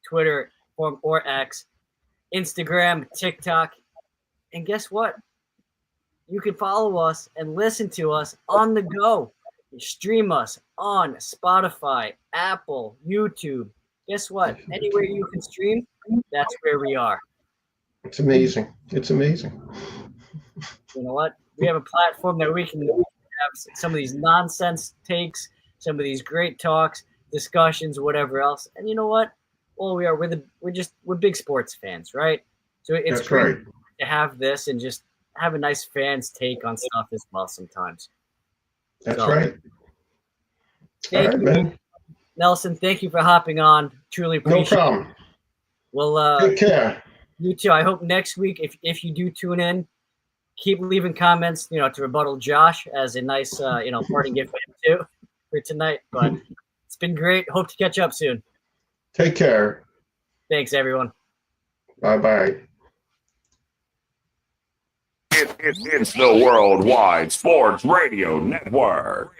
Twitter or X, Instagram, TikTok. And guess what? You can follow us and listen to us on the go. Stream us on Spotify, Apple, YouTube. Guess what? Anywhere you can stream, that's where we are. It's amazing. It's amazing. You know what? We have a platform that we can have some of these nonsense takes, some of these great talks, discussions, whatever else. And you know what? Well, we're big sports fans, right? So it's great to have this and just have a nice fans take on stuff as well sometimes. That's right. Thank you, man. Nelson. Thank you for hopping on. Truly appreciate it. No problem. Well, take care. You too. I hope next week, if you do tune in, keep leaving comments, to rebuttal Josh as a nice, parting gift for him too for tonight. But it's been great. Hope to catch up soon. Take care. Thanks, everyone. Bye-bye. It's the Worldwide Sports Radio Network.